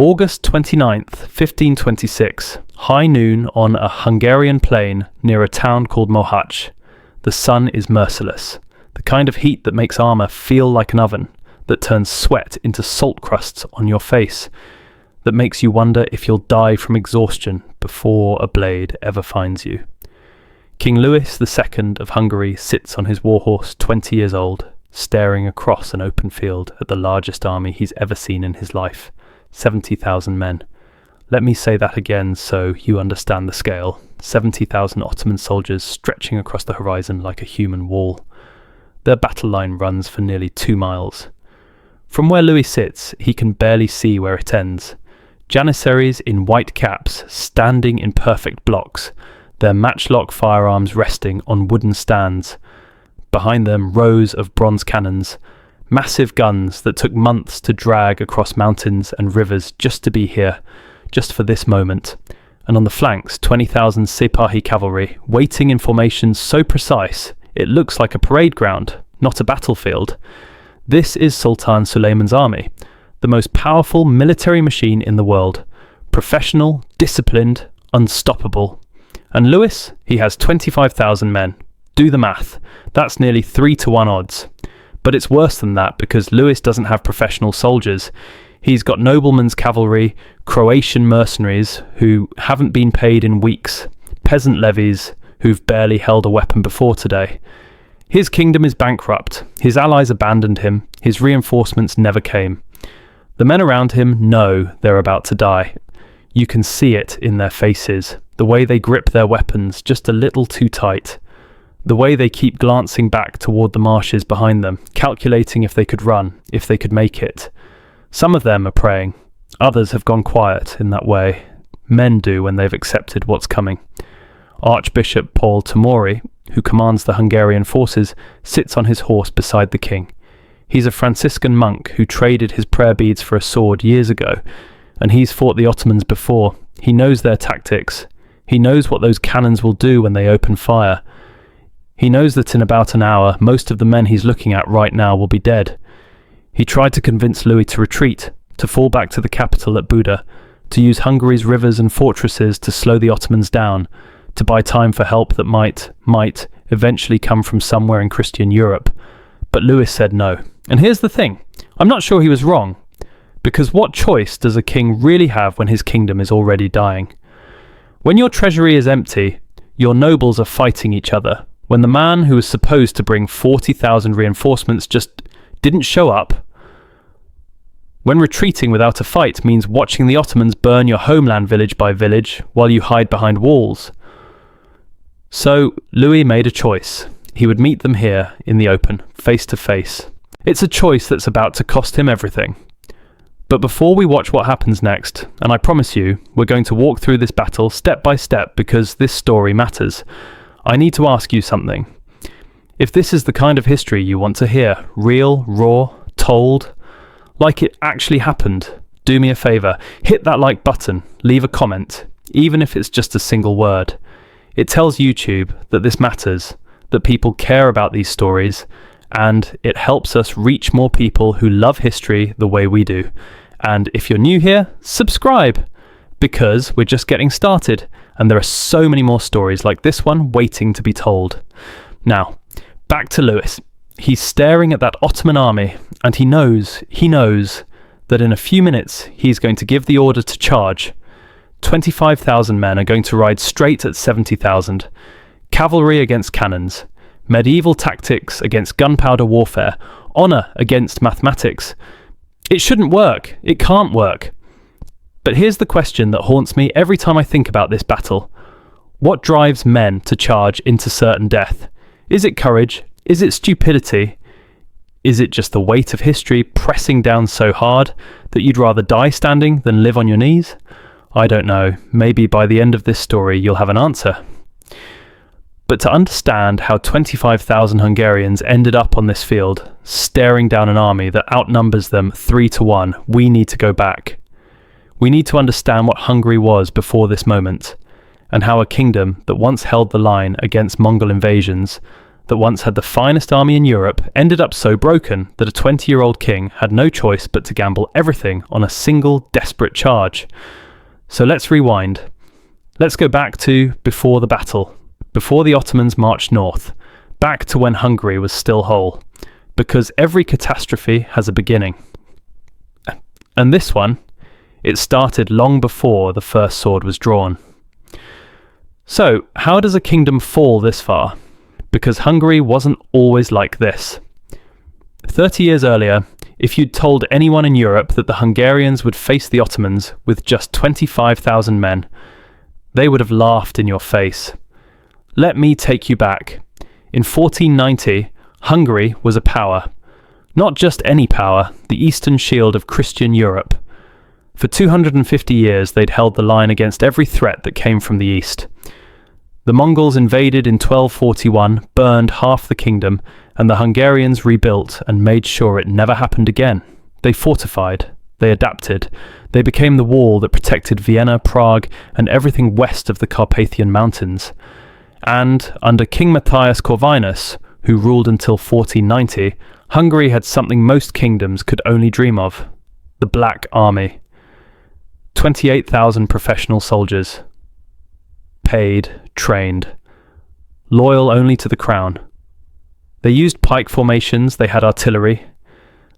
August 29th, 1526, high noon on a Hungarian plain near a town called Mohács. The sun is merciless, the kind of heat that makes armour feel like an oven, that turns sweat into salt crusts on your face, that makes you wonder if you'll die from exhaustion before a blade ever finds you. King Louis II of Hungary sits on his warhorse, 20 years old, staring across an open field at the largest army he's ever seen in his life, 70,000 men. Let me say that again so you understand the scale. 70,000 Ottoman soldiers stretching across the horizon like a human wall. Their battle line runs for nearly 2 miles. From where Louis sits, he can barely see where it ends. Janissaries in white caps, standing in perfect blocks, their matchlock firearms resting on wooden stands. Behind them, rows of bronze cannons, massive guns that took months to drag across mountains and rivers just to be here, just for this moment. And on the flanks, 20,000 Sipahi cavalry, waiting in formations so precise, it looks like a parade ground, not a battlefield. This is Sultan Suleiman's army, the most powerful military machine in the world. Professional, disciplined, unstoppable. And Louis, he has 25,000 men. Do the math. That's nearly 3-1 odds. But it's worse than that because Louis doesn't have professional soldiers. He's got noblemen's cavalry, Croatian mercenaries who haven't been paid in weeks, peasant levies who've barely held a weapon before today. His kingdom is bankrupt. His allies abandoned him. His reinforcements never came. The men around him know they're about to die. You can see it in their faces, the way they grip their weapons just a little too tight. The way they keep glancing back toward the marshes behind them, calculating if they could run, if they could make it. Some of them are praying. Others have gone quiet in that way. Men do when they've accepted what's coming. Archbishop Paul Tamori, who commands the Hungarian forces, sits on his horse beside the king. He's a Franciscan monk who traded his prayer beads for a sword years ago, and he's fought the Ottomans before. He knows their tactics. He knows what those cannons will do when they open fire. He knows that in about an hour, most of the men he's looking at right now will be dead. He tried to convince Louis to retreat, to fall back to the capital at Buda, to use Hungary's rivers and fortresses to slow the Ottomans down, to buy time for help that might eventually come from somewhere in Christian Europe. But Louis said no. And here's the thing, I'm not sure he was wrong, because what choice does a king really have when his kingdom is already dying? When your treasury is empty, your nobles are fighting each other. When the man who was supposed to bring 40,000 reinforcements just didn't show up. When retreating without a fight means watching the Ottomans burn your homeland village by village while you hide behind walls. So Louis made a choice. He would meet them here in the open, face to face. It's a choice that's about to cost him everything. But before we watch what happens next, and I promise you, we're going to walk through this battle step by step because this story matters, I need to ask you something. If this is the kind of history you want to hear, real, raw, told, like it actually happened, do me a favour, hit that like button, leave a comment, even if it's just a single word. It tells YouTube that this matters, that people care about these stories, and it helps us reach more people who love history the way we do. And if you're new here, subscribe, because we're just getting started, and there are so many more stories like this one waiting to be told. Now, back to Louis. He's staring at that Ottoman army, and he knows that in a few minutes he's going to give the order to charge. 25,000 men are going to ride straight at 70,000. Cavalry against cannons. Medieval tactics against gunpowder warfare. Honour against mathematics. It shouldn't work. It can't work. But here's the question that haunts me every time I think about this battle. What drives men to charge into certain death? Is it courage? Is it stupidity? Is it just the weight of history pressing down so hard that you'd rather die standing than live on your knees? I don't know. Maybe by the end of this story you'll have an answer. But to understand how 25,000 Hungarians ended up on this field, staring down an army that outnumbers them 3-1, we need to go back. We need to understand what Hungary was before this moment, and how a kingdom that once held the line against Mongol invasions, that once had the finest army in Europe ended up so broken that a 20-year-old king had no choice but to gamble everything on a single desperate charge. So let's rewind. Let's go back to before the battle, before the Ottomans marched north, back to when Hungary was still whole, because every catastrophe has a beginning. And this one, it started long before the first sword was drawn. So, how does a kingdom fall this far? Because Hungary wasn't always like this. 30 years earlier, if you'd told anyone in Europe that the Hungarians would face the Ottomans with just 25,000 men, they would have laughed in your face. Let me take you back. In 1490, Hungary was a power. Not just any power, the eastern shield of Christian Europe. For 250 years, they'd held the line against every threat that came from the east. The Mongols invaded in 1241, burned half the kingdom, and the Hungarians rebuilt and made sure it never happened again. They fortified, they adapted, they became the wall that protected Vienna, Prague, and everything west of the Carpathian Mountains. And, under King Matthias Corvinus, who ruled until 1490, Hungary had something most kingdoms could only dream of: the Black Army. 28,000 professional soldiers. Paid, trained, loyal only to the crown. They used pike formations, they had artillery.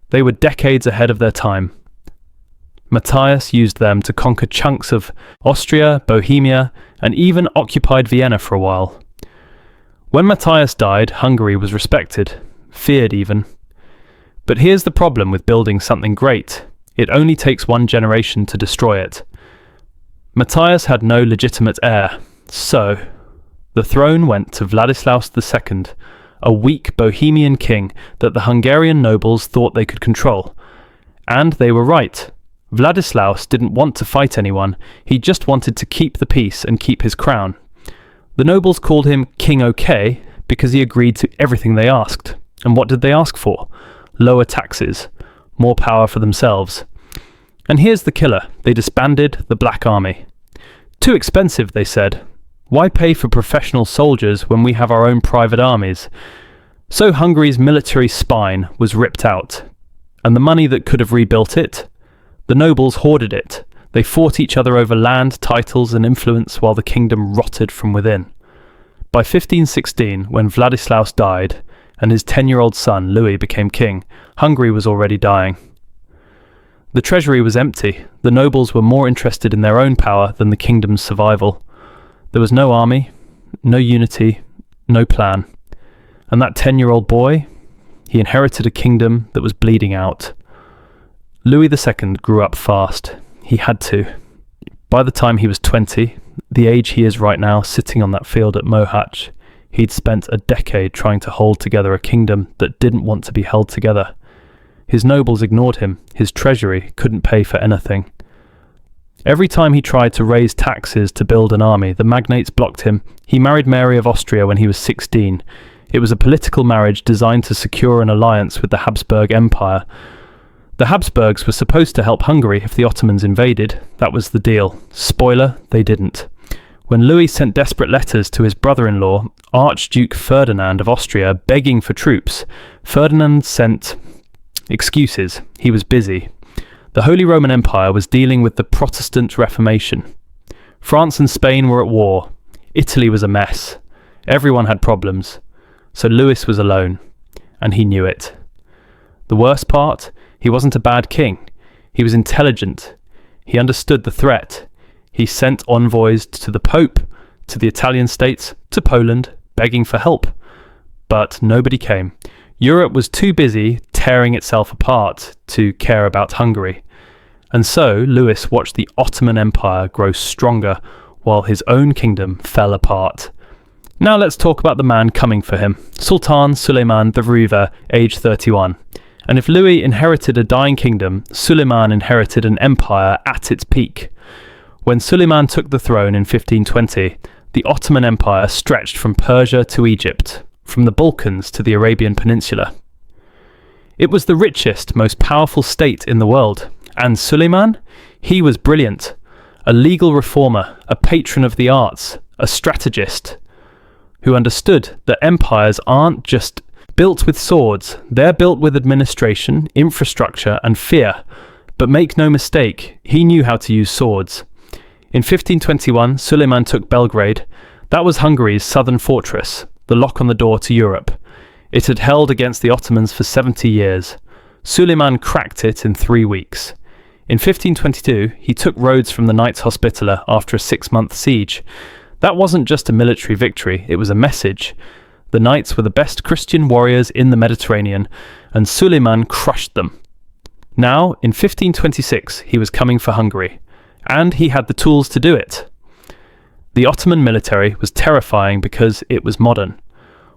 They were decades ahead of their time. Matthias used them to conquer chunks of Austria, Bohemia, and even occupied Vienna for a while. When Matthias died, Hungary was respected, feared even. But here's the problem with building something great: it only takes one generation to destroy it. Matthias had no legitimate heir, so the throne went to Vladislaus II, a weak Bohemian king that the Hungarian nobles thought they could control. And they were right. Vladislaus didn't want to fight anyone, he just wanted to keep the peace and keep his crown. The nobles called him King OK because he agreed to everything they asked. And what did they ask for? Lower taxes, more power for themselves. And here's the killer: they disbanded the Black Army. Too expensive, they said. Why pay for professional soldiers when we have our own private armies? So Hungary's military spine was ripped out. And the money that could have rebuilt it? The nobles hoarded it. They fought each other over land, titles, and influence while the kingdom rotted from within. By 1516, when Vladislaus died, and his 10-year-old son Louis became king, Hungary was already dying. The treasury was empty. The nobles were more interested in their own power than the kingdom's survival. There was no army, no unity, no plan. And that 10-year-old boy, he inherited a kingdom that was bleeding out. Louis II grew up fast. He had to. By the time he was 20, the age he is right now, sitting on that field at Mohács, he'd spent a decade trying to hold together a kingdom that didn't want to be held together. His nobles ignored him. His treasury couldn't pay for anything. Every time he tried to raise taxes to build an army, the magnates blocked him. He married Mary of Austria when he was 16. It was a political marriage designed to secure an alliance with the Habsburg Empire. The Habsburgs were supposed to help Hungary if the Ottomans invaded. That was the deal. Spoiler, they didn't. When Louis sent desperate letters to his brother-in-law, Archduke Ferdinand of Austria, begging for troops, Ferdinand sent excuses. He was busy. The Holy Roman Empire was dealing with the Protestant Reformation. France and Spain were at war. Italy was a mess. Everyone had problems. So Louis was alone. And he knew it. The worst part? He wasn't a bad king. He was intelligent. He understood the threat. He sent envoys to the Pope, to the Italian states, to Poland, begging for help. But nobody came. Europe was too busy tearing itself apart to care about Hungary. And so Louis watched the Ottoman Empire grow stronger while his own kingdom fell apart. Now let's talk about the man coming for him, Sultan Suleiman the Ruler, age 31. And if Louis inherited a dying kingdom, Suleiman inherited an empire at its peak. When Suleiman took the throne in 1520, the Ottoman Empire stretched from Persia to Egypt, from the Balkans to the Arabian Peninsula. It was the richest, most powerful state in the world. And Suleiman? He was brilliant. A legal reformer, a patron of the arts, a strategist. who understood that empires aren't just built with swords, they're built with administration, infrastructure, and fear. But make no mistake, he knew how to use swords. In 1521, Suleiman took Belgrade. That was Hungary's southern fortress, the lock on the door to Europe. It had held against the Ottomans for 70 years. Suleiman cracked it in 3 weeks. In 1522, he took Rhodes from the Knights Hospitaller after a 6-month siege. That wasn't just a military victory, it was a message. The Knights were the best Christian warriors in the Mediterranean, and Suleiman crushed them. Now, in 1526, he was coming for Hungary, and he had the tools to do it. The Ottoman military was terrifying because it was modern.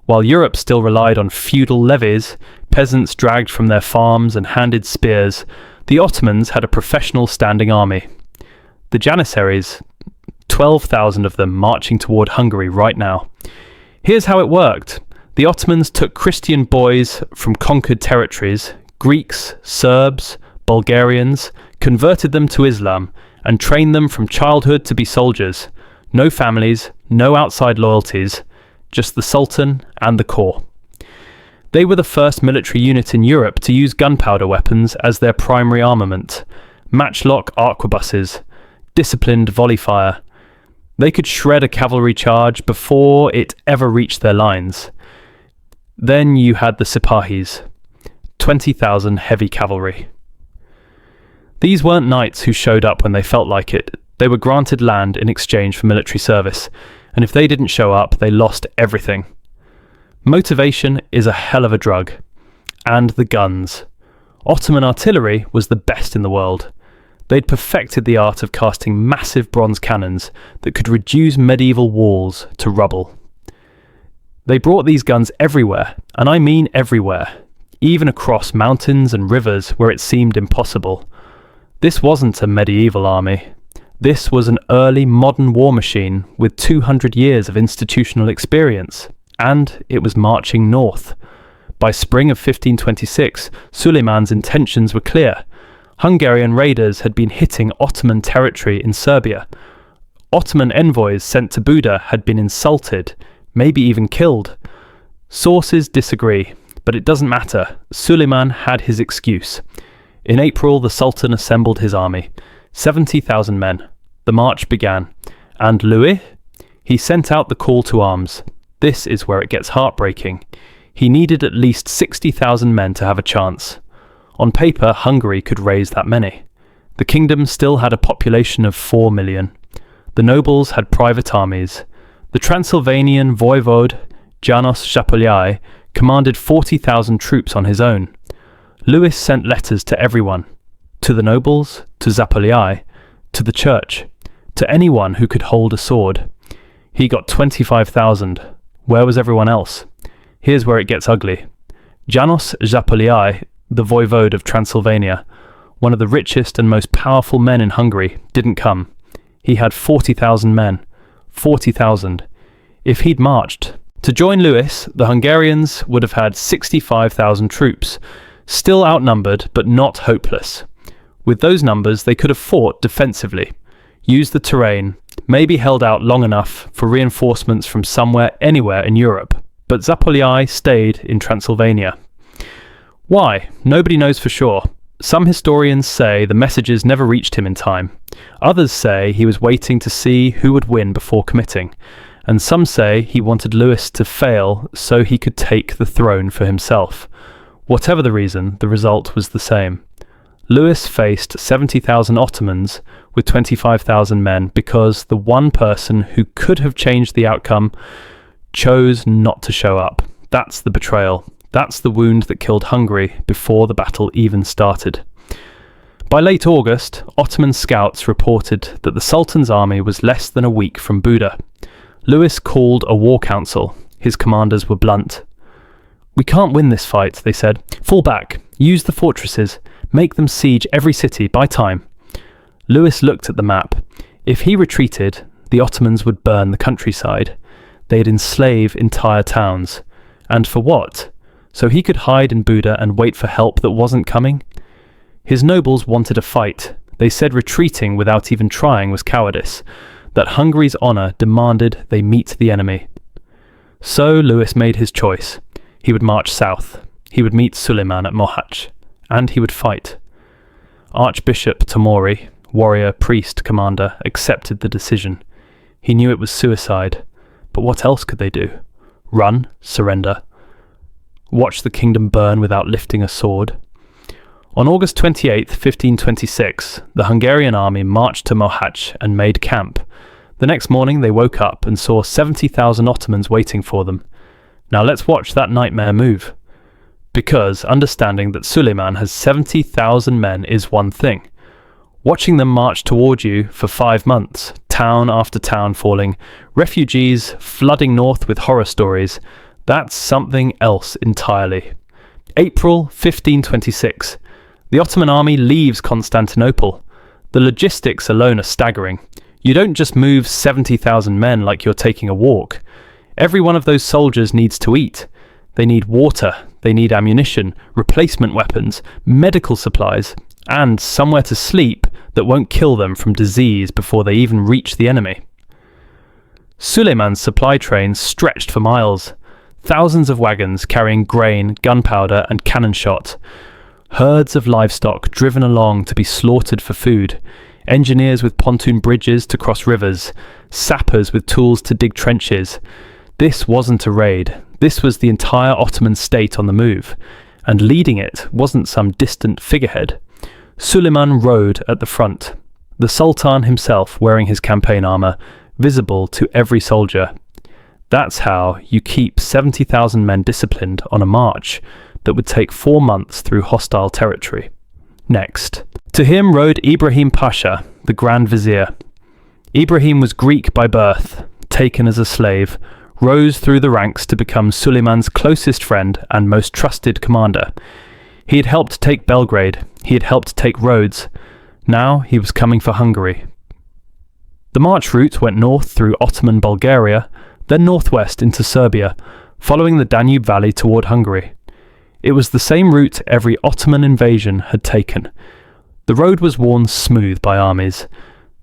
While Europe still relied on feudal levies, peasants dragged from their farms and handed spears, the Ottomans had a professional standing army. The Janissaries, 12,000 of them marching toward Hungary right now. Here's how it worked. The Ottomans took Christian boys from conquered territories, Greeks, Serbs, Bulgarians, converted them to Islam, and trained them from childhood to be soldiers. No families, no outside loyalties, just the Sultan and the corps. They were the first military unit in Europe to use gunpowder weapons as their primary armament, matchlock arquebuses, disciplined volley fire. They could shred a cavalry charge before it ever reached their lines. Then you had the Sipahis, 20,000 heavy cavalry. These weren't knights who showed up when they felt like it. They were granted land in exchange for military service, and if they didn't show up, they lost everything. Motivation is a hell of a drug. And the guns. Ottoman artillery was the best in the world. They'd perfected the art of casting massive bronze cannons that could reduce medieval walls to rubble. They brought these guns everywhere, and I mean everywhere, even across mountains and rivers where it seemed impossible. This wasn't a medieval army. This was an early modern war machine with 200 years of institutional experience, and it was marching north. By spring of 1526, Suleiman's intentions were clear. Hungarian raiders had been hitting Ottoman territory in Serbia. Ottoman envoys sent to Buda had been insulted, maybe even killed. Sources disagree, but it doesn't matter. Suleiman had his excuse. In April, the Sultan assembled his army, 70,000 men. The march began. And Louis? He sent out the call to arms. This is where it gets heartbreaking. He needed at least 60,000 men to have a chance. On paper, Hungary could raise that many. The kingdom still had a population of 4 million. The nobles had private armies. The Transylvanian voivode, János Szapolyai, commanded 40,000 troops on his own. Louis sent letters to everyone. To the nobles, to Szapolyai, to the church, to anyone who could hold a sword. He got 25,000. Where was everyone else? Here's where it gets ugly. János Szapolyai, the voivode of Transylvania, one of the richest and most powerful men in Hungary, didn't come. He had 40,000 men. 40,000. If he'd marched. To join Louis, the Hungarians would have had 65,000 troops, still outnumbered but not hopeless. With those numbers, they could have fought defensively, used the terrain, maybe held out long enough for reinforcements from somewhere, anywhere in Europe. But Szapolyai stayed in Transylvania. Why? Nobody knows for sure. Some historians say the messages never reached him in time. Others say he was waiting to see who would win before committing. And some say he wanted Louis to fail so he could take the throne for himself. Whatever the reason, the result was the same. Louis faced 70,000 Ottomans with 25,000 men because the one person who could have changed the outcome chose not to show up. That's the betrayal. That's the wound that killed Hungary before the battle even started. By late August, Ottoman scouts reported that the Sultan's army was less than a week from Buda. Louis called a war council. His commanders were blunt. "We can't win this fight," they said. "Fall back. Use the fortresses. Make them siege every city. Buy time." Louis looked at the map. If he retreated, the Ottomans would burn the countryside. They'd enslave entire towns. And for what? So he could hide in Buda and wait for help that wasn't coming? His nobles wanted a fight. They said retreating without even trying was cowardice, that Hungary's honour demanded they meet the enemy. So Louis made his choice. He would march south. He would meet Suleiman at Mohács, and he would fight. Archbishop Tamori, warrior, priest, commander, accepted the decision. He knew it was suicide, but what else could they do? Run, surrender, watch the kingdom burn without lifting a sword? On August 28, 1526, the Hungarian army marched to Mohács and made camp. The next morning they woke up and saw 70,000 Ottomans waiting for them. Now let's watch that nightmare move. Because understanding that Suleiman has 70,000 men is one thing. Watching them march toward you for 5 months, town after town falling, refugees flooding north with horror stories, that's something else entirely. April 1526. The Ottoman army leaves Constantinople. The logistics alone are staggering. You don't just move 70,000 men like you're taking a walk. Every one of those soldiers needs to eat. They need water, they need ammunition, replacement weapons, medical supplies, and somewhere to sleep that won't kill them from disease before they even reach the enemy. Suleiman's supply trains stretched for miles. Thousands of wagons carrying grain, gunpowder, and cannon shot. Herds of livestock driven along to be slaughtered for food. Engineers with pontoon bridges to cross rivers. Sappers with tools to dig trenches. This wasn't a raid. This was the entire Ottoman state on the move. And leading it wasn't some distant figurehead. Suleiman rode at the front. The Sultan himself wearing his campaign armour, visible to every soldier. That's how you keep 70,000 men disciplined on a march that would take 4 months through hostile territory. Next. To him rode Ibrahim Pasha, the Grand Vizier. Ibrahim was Greek by birth, taken as a slave, rose through the ranks to become Suleiman's closest friend and most trusted commander. He had helped take Belgrade, he had helped take Rhodes. Now he was coming for Hungary. The march route went north through Ottoman Bulgaria, then northwest into Serbia, following the Danube Valley toward Hungary. It was the same route every Ottoman invasion had taken. The road was worn smooth by armies.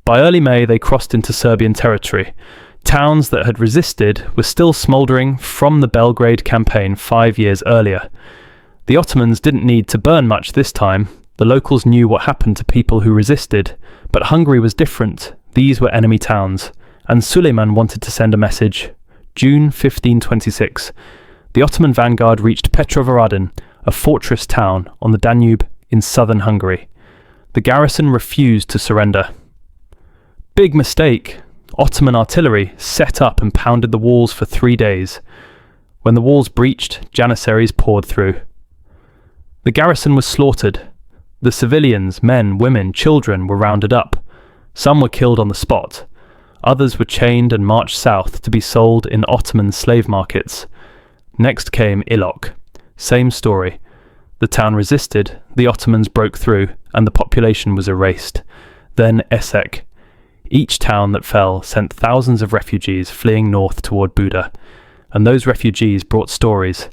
By early May they crossed into Serbian territory. Towns that had resisted were still smouldering from the Belgrade campaign 5 years earlier. The Ottomans didn't need to burn much this time. The locals knew what happened to people who resisted. But Hungary was different. These were enemy towns. And Suleiman wanted to send a message. June 1526. The Ottoman vanguard reached Petrovaradin, a fortress town on the Danube in southern Hungary. The garrison refused to surrender. Big mistake. Ottoman artillery set up and pounded the walls for 3 days. When the walls breached, Janissaries poured through. The garrison was slaughtered. The civilians, men, women, children were rounded up. Some were killed on the spot. Others were chained and marched south to be sold in Ottoman slave markets. Next came Ilok. Same story. The town resisted, the Ottomans broke through, and the population was erased. Then Essek. Each town that fell sent thousands of refugees fleeing north toward Buda, and those refugees brought stories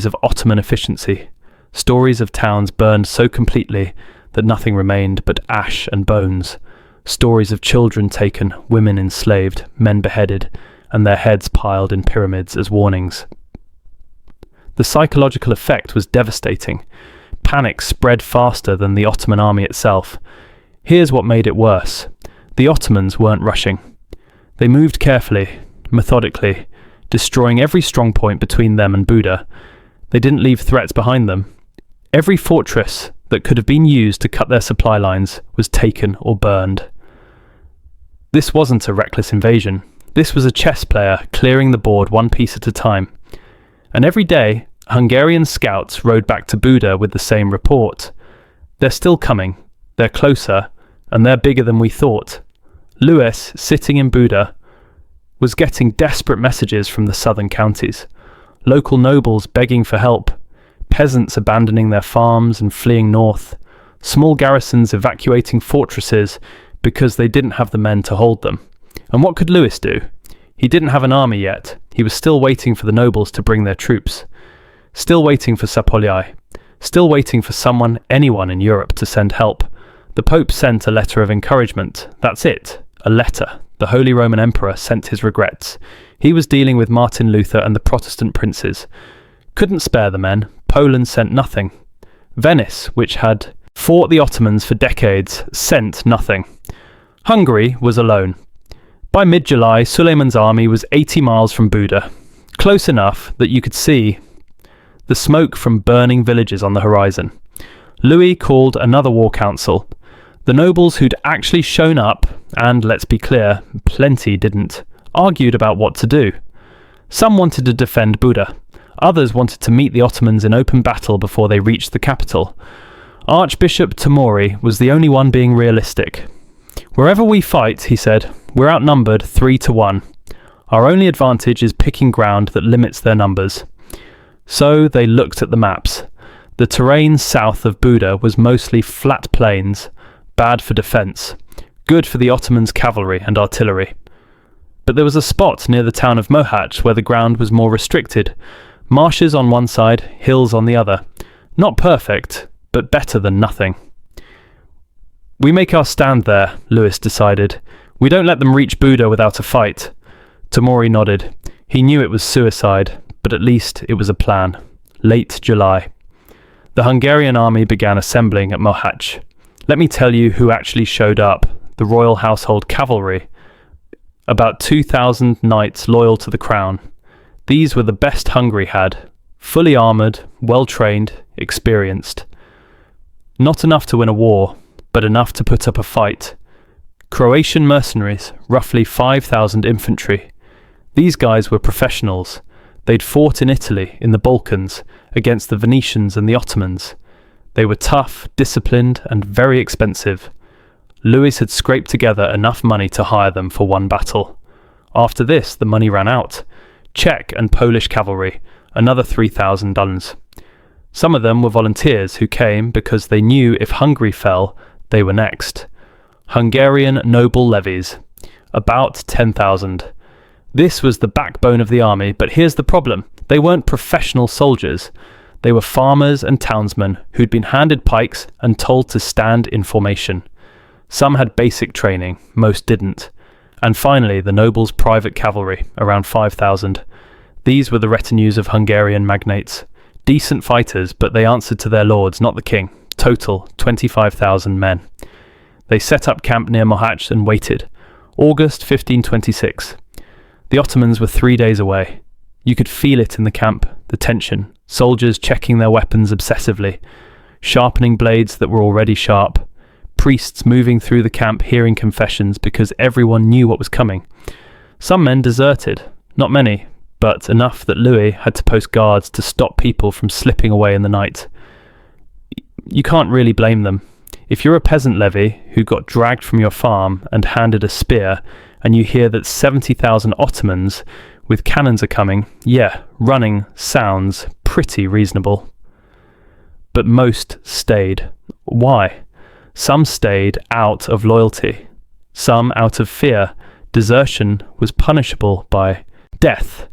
of Ottoman efficiency, stories of towns burned so completely that nothing remained but ash and bones, stories of children taken, women enslaved, men beheaded, and their heads piled in pyramids as warnings. The psychological effect was devastating. Panic spread faster than the Ottoman army itself. Here's what made it worse. The Ottomans weren't rushing. They moved carefully, methodically, destroying every strong point between them and Buda. They didn't leave threats behind them. Every fortress that could have been used to cut their supply lines was taken or burned. This wasn't a reckless invasion. This was a chess player clearing the board one piece at a time. And every day, Hungarian scouts rode back to Buda with the same report. They're still coming, they're closer, and they're bigger than we thought. Louis, sitting in Buda, was getting desperate messages from the southern counties. Local nobles begging for help, peasants abandoning their farms and fleeing north, small garrisons evacuating fortresses because they didn't have the men to hold them. And what could Louis do? He didn't have an army yet. He was still waiting for the nobles to bring their troops. Still waiting for Szapolyai. Still waiting for someone, anyone in Europe to send help. The Pope sent a letter of encouragement. That's it. A letter. the Holy Roman Emperor, sent his regrets. He was dealing with Martin Luther and the Protestant princes. Couldn't spare the men. Poland sent nothing. Venice, which had fought the Ottomans for decades, sent nothing. Hungary was alone. By mid-July, Suleiman's army was 80 miles from Buda, close enough that you could see the smoke from burning villages on the horizon. Louis called another war council. The nobles who'd actually shown up, and let's be clear, plenty didn't, argued about what to do. Some wanted to defend Buda. Others wanted to meet the Ottomans in open battle before they reached the capital. Archbishop Tamori was the only one being realistic. "Wherever we fight," he said, "we're outnumbered 3-1. Our only advantage is picking ground that limits their numbers." So they looked at the maps. The terrain south of Buda was mostly flat plains, bad for defence, good for the Ottomans' cavalry and artillery. But there was a spot near the town of Mohács where the ground was more restricted. Marshes on one side, hills on the other. Not perfect, but better than nothing. "We make our stand there," Louis decided. "We don't let them reach Buda without a fight." Tamori nodded. He knew it was suicide, but at least it was a plan. Late July. The Hungarian army began assembling at Mohács. Let me tell you who actually showed up. The royal household cavalry. About 2,000 knights loyal to the crown. These were the best Hungary had. Fully armoured, well-trained, experienced. Not enough to win a war, but enough to put up a fight. Croatian mercenaries, roughly 5,000 infantry. These guys were professionals. They'd fought in Italy, in the Balkans, against the Venetians and the Ottomans. They were tough, disciplined, and very expensive. Louis had scraped together enough money to hire them for one battle. After this, the money ran out. Czech and Polish cavalry, another 3,000 duns. Some of them were volunteers who came because they knew if Hungary fell, they were next. Hungarian noble levies, about 10,000. This was the backbone of the army, but here's the problem. They weren't professional soldiers. They were farmers and townsmen who'd been handed pikes and told to stand in formation. Some had basic training, most didn't. And finally, the nobles' private cavalry, around 5,000. These were the retinues of Hungarian magnates. Decent fighters, but they answered to their lords, not the king. Total, 25,000 men. They set up camp near Mohács and waited. August 1526. The Ottomans were 3 days away. You could feel it in the camp, the tension. Soldiers checking their weapons obsessively, sharpening blades that were already sharp. Priests moving through the camp hearing confessions because everyone knew what was coming. Some men deserted, not many, but enough that Louis had to post guards to stop people from slipping away in the night. You can't really blame them. If you're a peasant levy who got dragged from your farm and handed a spear, and you hear that 70,000 Ottomans with cannons are coming, yeah, running sounds pretty reasonable. But most stayed. Why? Some stayed out of loyalty. Some out of fear. Desertion was punishable by death.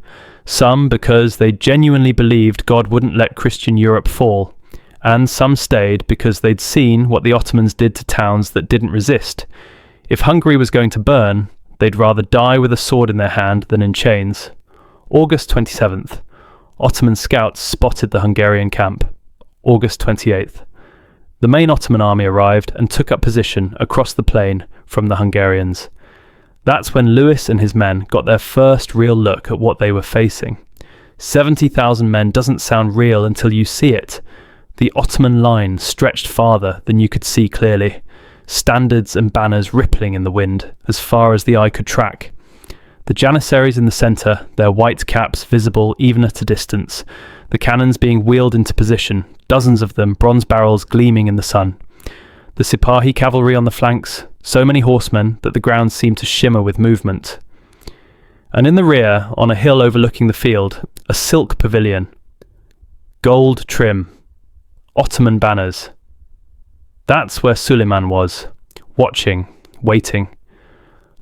Some because they genuinely believed God wouldn't let Christian Europe fall. And some stayed because they'd seen what the Ottomans did to towns that didn't resist. If Hungary was going to burn, they'd rather die with a sword in their hand than in chains. August 27th. Ottoman scouts spotted the Hungarian camp. August 28th. The main Ottoman army arrived and took up position across the plain from the Hungarians. That's when Louis and his men got their first real look at what they were facing. 70,000 men doesn't sound real until you see it. The Ottoman line stretched farther than you could see clearly. Standards and banners rippling in the wind, as far as the eye could track. The Janissaries in the centre, their white caps visible even at a distance. The cannons being wheeled into position, dozens of them, bronze barrels gleaming in the sun. The Sipahi cavalry on the flanks, so many horsemen that the ground seemed to shimmer with movement. And in the rear, on a hill overlooking the field, a silk pavilion. Gold trim. Ottoman banners. That's where Suleiman was, watching, waiting.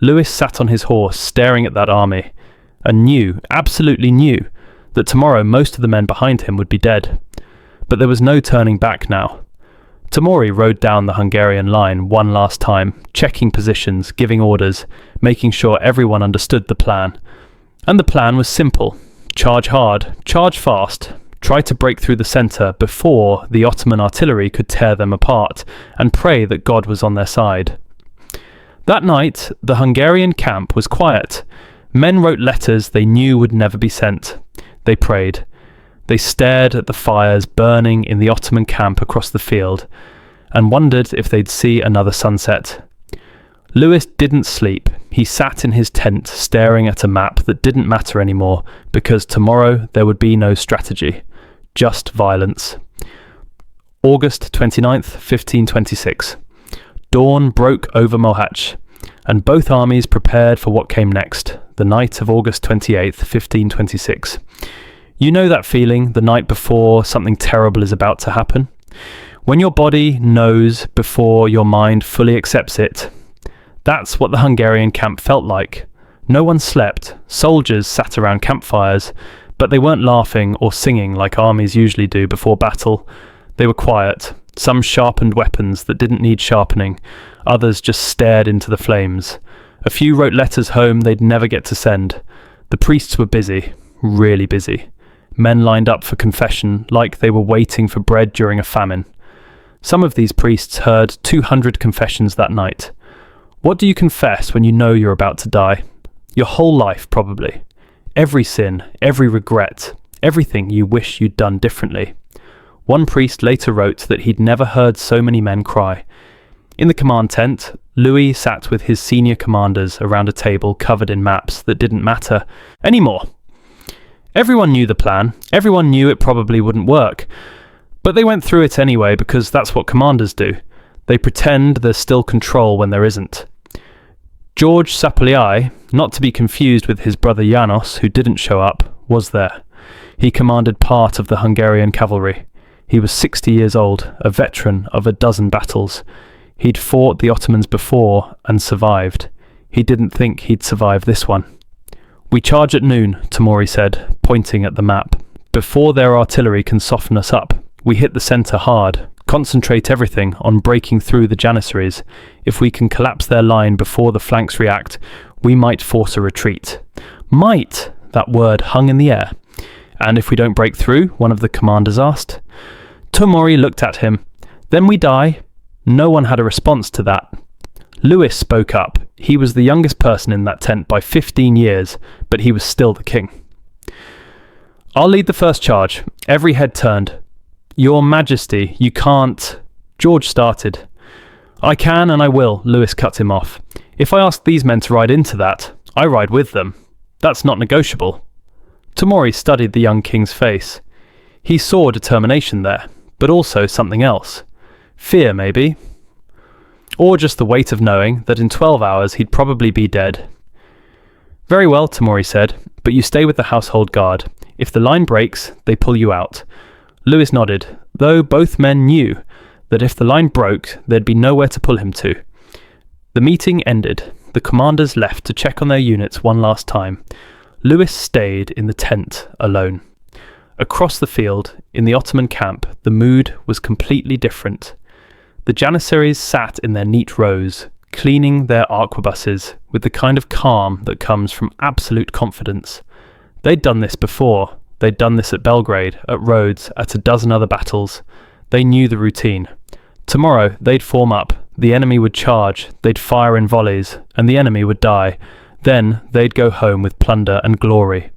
Louis sat on his horse, staring at that army, and knew, absolutely knew, that tomorrow most of the men behind him would be dead. But there was no turning back now. Tamori rode down the Hungarian line one last time, checking positions, giving orders, making sure everyone understood the plan. And the plan was simple. Charge hard, charge fast, try to break through the centre before the Ottoman artillery could tear them apart, and pray that God was on their side. That night, the Hungarian camp was quiet. Men wrote letters they knew would never be sent. They prayed. They stared at the fires burning in the Ottoman camp across the field, and wondered if they'd see another sunset. Louis didn't sleep. He sat in his tent staring at a map that didn't matter anymore, because tomorrow there would be no strategy, just violence. August 29th, 1526. Dawn broke over Mohács, and both armies prepared for what came next, the night of August 28th, 1526. You know that feeling the night before something terrible is about to happen? When your body knows before your mind fully accepts it. That's what the Hungarian camp felt like. No one slept. Soldiers sat around campfires, but they weren't laughing or singing like armies usually do before battle. They were quiet. Some sharpened weapons that didn't need sharpening. Others just stared into the flames. A few wrote letters home they'd never get to send. The priests were busy, really busy. Men lined up for confession like they were waiting for bread during a famine. Some of these priests heard 200 confessions that night. What do you confess when you know you're about to die? Your whole life, probably. Every sin, every regret, everything you wish you'd done differently. One priest later wrote that he'd never heard so many men cry. In the command tent, Louis sat with his senior commanders around a table covered in maps that didn't matter anymore. Everyone knew the plan. Everyone knew it probably wouldn't work. But they went through it anyway because that's what commanders do. They pretend there's still control when there isn't. János Szapolyai, not to be confused with his brother János, who didn't show up, was there. He commanded part of the Hungarian cavalry. He was 60 years old, a veteran of a dozen battles. He'd fought the Ottomans before and survived. He didn't think he'd survive this one. "We charge at noon," Tamori said, pointing at the map. "Before their artillery can soften us up, we hit the centre hard, concentrate everything on breaking through the Janissaries. If we can collapse their line before the flanks react, we might force a retreat." Might! That word hung in the air. "And if we don't break through?" one of the commanders asked. Tamori looked at him. "Then we die." No one had a response to that. Louis spoke up. He was the youngest person in that tent by 15 years, but he was still the king. "I'll lead the first charge." Every head turned. "Your Majesty, you can't..." George started. "I can and I will," Louis cut him off. "If I ask these men to ride into that, I ride with them. That's not negotiable." Tamori studied the young king's face. He saw determination there, but also something else. Fear, maybe. Or just the weight of knowing that in 12 hours he'd probably be dead. "Very well," Tamori said, "but you stay with the household guard. If the line breaks, they pull you out." Louis nodded, though both men knew that if the line broke, there'd be nowhere to pull him to. The meeting ended. The commanders left to check on their units one last time. Louis stayed in the tent alone. Across the field, in the Ottoman camp, the mood was completely different. The Janissaries sat in their neat rows, cleaning their arquebuses with the kind of calm that comes from absolute confidence. They'd done this before. They'd done this at Belgrade, at Rhodes, at a dozen other battles. They knew the routine. Tomorrow, they'd form up. The enemy would charge. They'd fire in volleys, and the enemy would die. Then they'd go home with plunder and glory.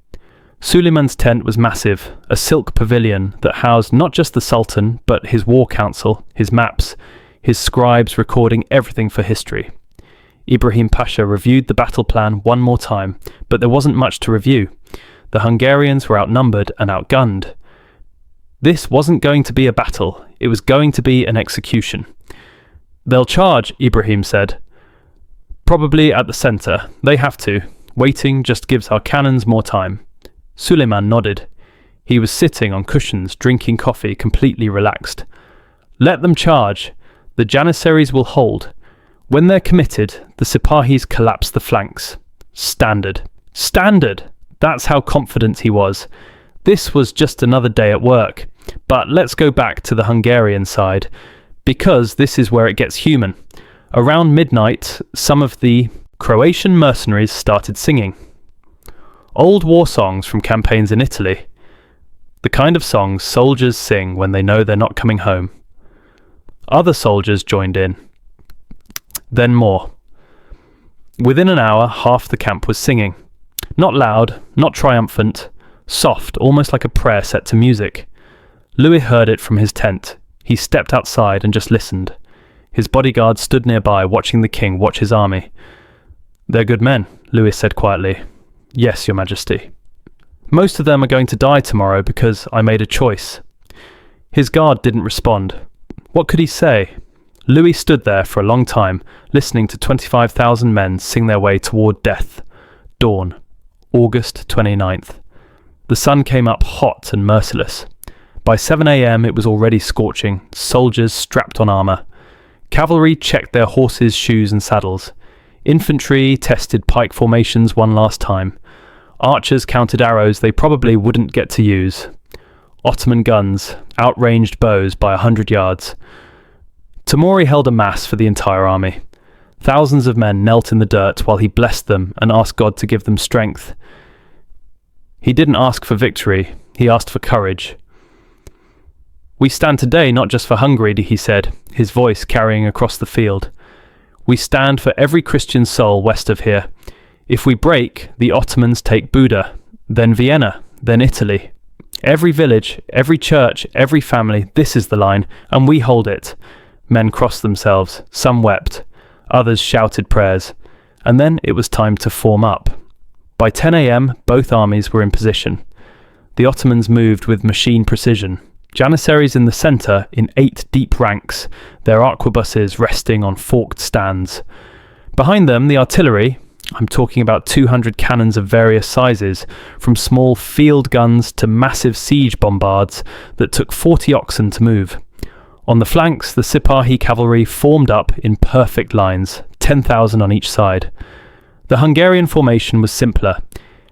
Suleiman's tent was massive, a silk pavilion that housed not just the Sultan, but his war council, his maps, his scribes recording everything for history. Ibrahim Pasha reviewed the battle plan one more time, but there wasn't much to review. The Hungarians were outnumbered and outgunned. This wasn't going to be a battle, it was going to be an execution. "They'll charge," Ibrahim said. "Probably at the centre. They have to. Waiting just gives our cannons more time." Suleiman nodded. He was sitting on cushions, drinking coffee, completely relaxed. "Let them charge. The Janissaries will hold. When they're committed, the Sipahis collapse the flanks. Standard. Standard! That's how confident he was. This was just another day at work. But let's go back to the Hungarian side. Because this is where it gets human. Around midnight, some of the Croatian mercenaries started singing. Old war songs from campaigns in Italy. The kind of songs soldiers sing when they know they're not coming home. Other soldiers joined in. Then more. Within an hour, half the camp was singing. Not loud, not triumphant, soft, almost like a prayer set to music. Louis heard it from his tent. He stepped outside and just listened. His bodyguard stood nearby, watching the king watch his army. "They're good men," Louis said quietly. "Yes, your majesty. Most of them are going to die tomorrow because I made a choice." His guard didn't respond. What could he say? Louis stood there for a long time, listening to 25,000 men sing their way toward death. Dawn, August 29th. The sun came up hot and merciless. By 7 a.m. it was already scorching, soldiers strapped on armour. Cavalry checked their horses' shoes and saddles. Infantry tested pike formations one last time. Archers counted arrows they probably wouldn't get to use. Ottoman guns outranged bows by 100 yards. Tamori held a mass for the entire army. Thousands of men knelt in the dirt while he blessed them and asked God to give them strength. He didn't ask for victory, he asked for courage. "We stand today not just for Hungary," he said, his voice carrying across the field. "We stand for every Christian soul west of here. If we break, the Ottomans take Buda, then Vienna, then Italy. Every village, every church, every family, this is the line, and we hold it." Men crossed themselves, some wept, others shouted prayers, and then it was time to form up. By 10 a.m, both armies were in position. The Ottomans moved with machine precision. Janissaries in the centre in 8 deep ranks, their arquebuses resting on forked stands. Behind them, the artillery, I'm talking about 200 cannons of various sizes, from small field guns to massive siege bombards that took 40 oxen to move. On the flanks, the Sipahi cavalry formed up in perfect lines, 10,000 on each side. The Hungarian formation was simpler.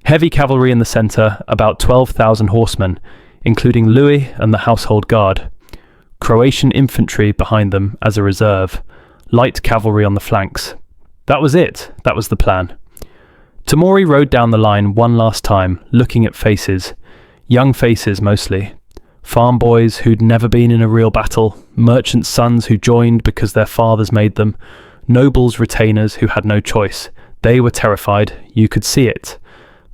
Heavy cavalry in the centre, about 12,000 horsemen, including Louis and the household guard. Croatian infantry behind them as a reserve. Light cavalry on the flanks. That was it. That was the plan. Tamori rode down the line one last time, looking at faces. Young faces mostly. Farm boys who'd never been in a real battle, merchants' sons who joined because their fathers made them, nobles' retainers who had no choice. They were terrified, you could see it,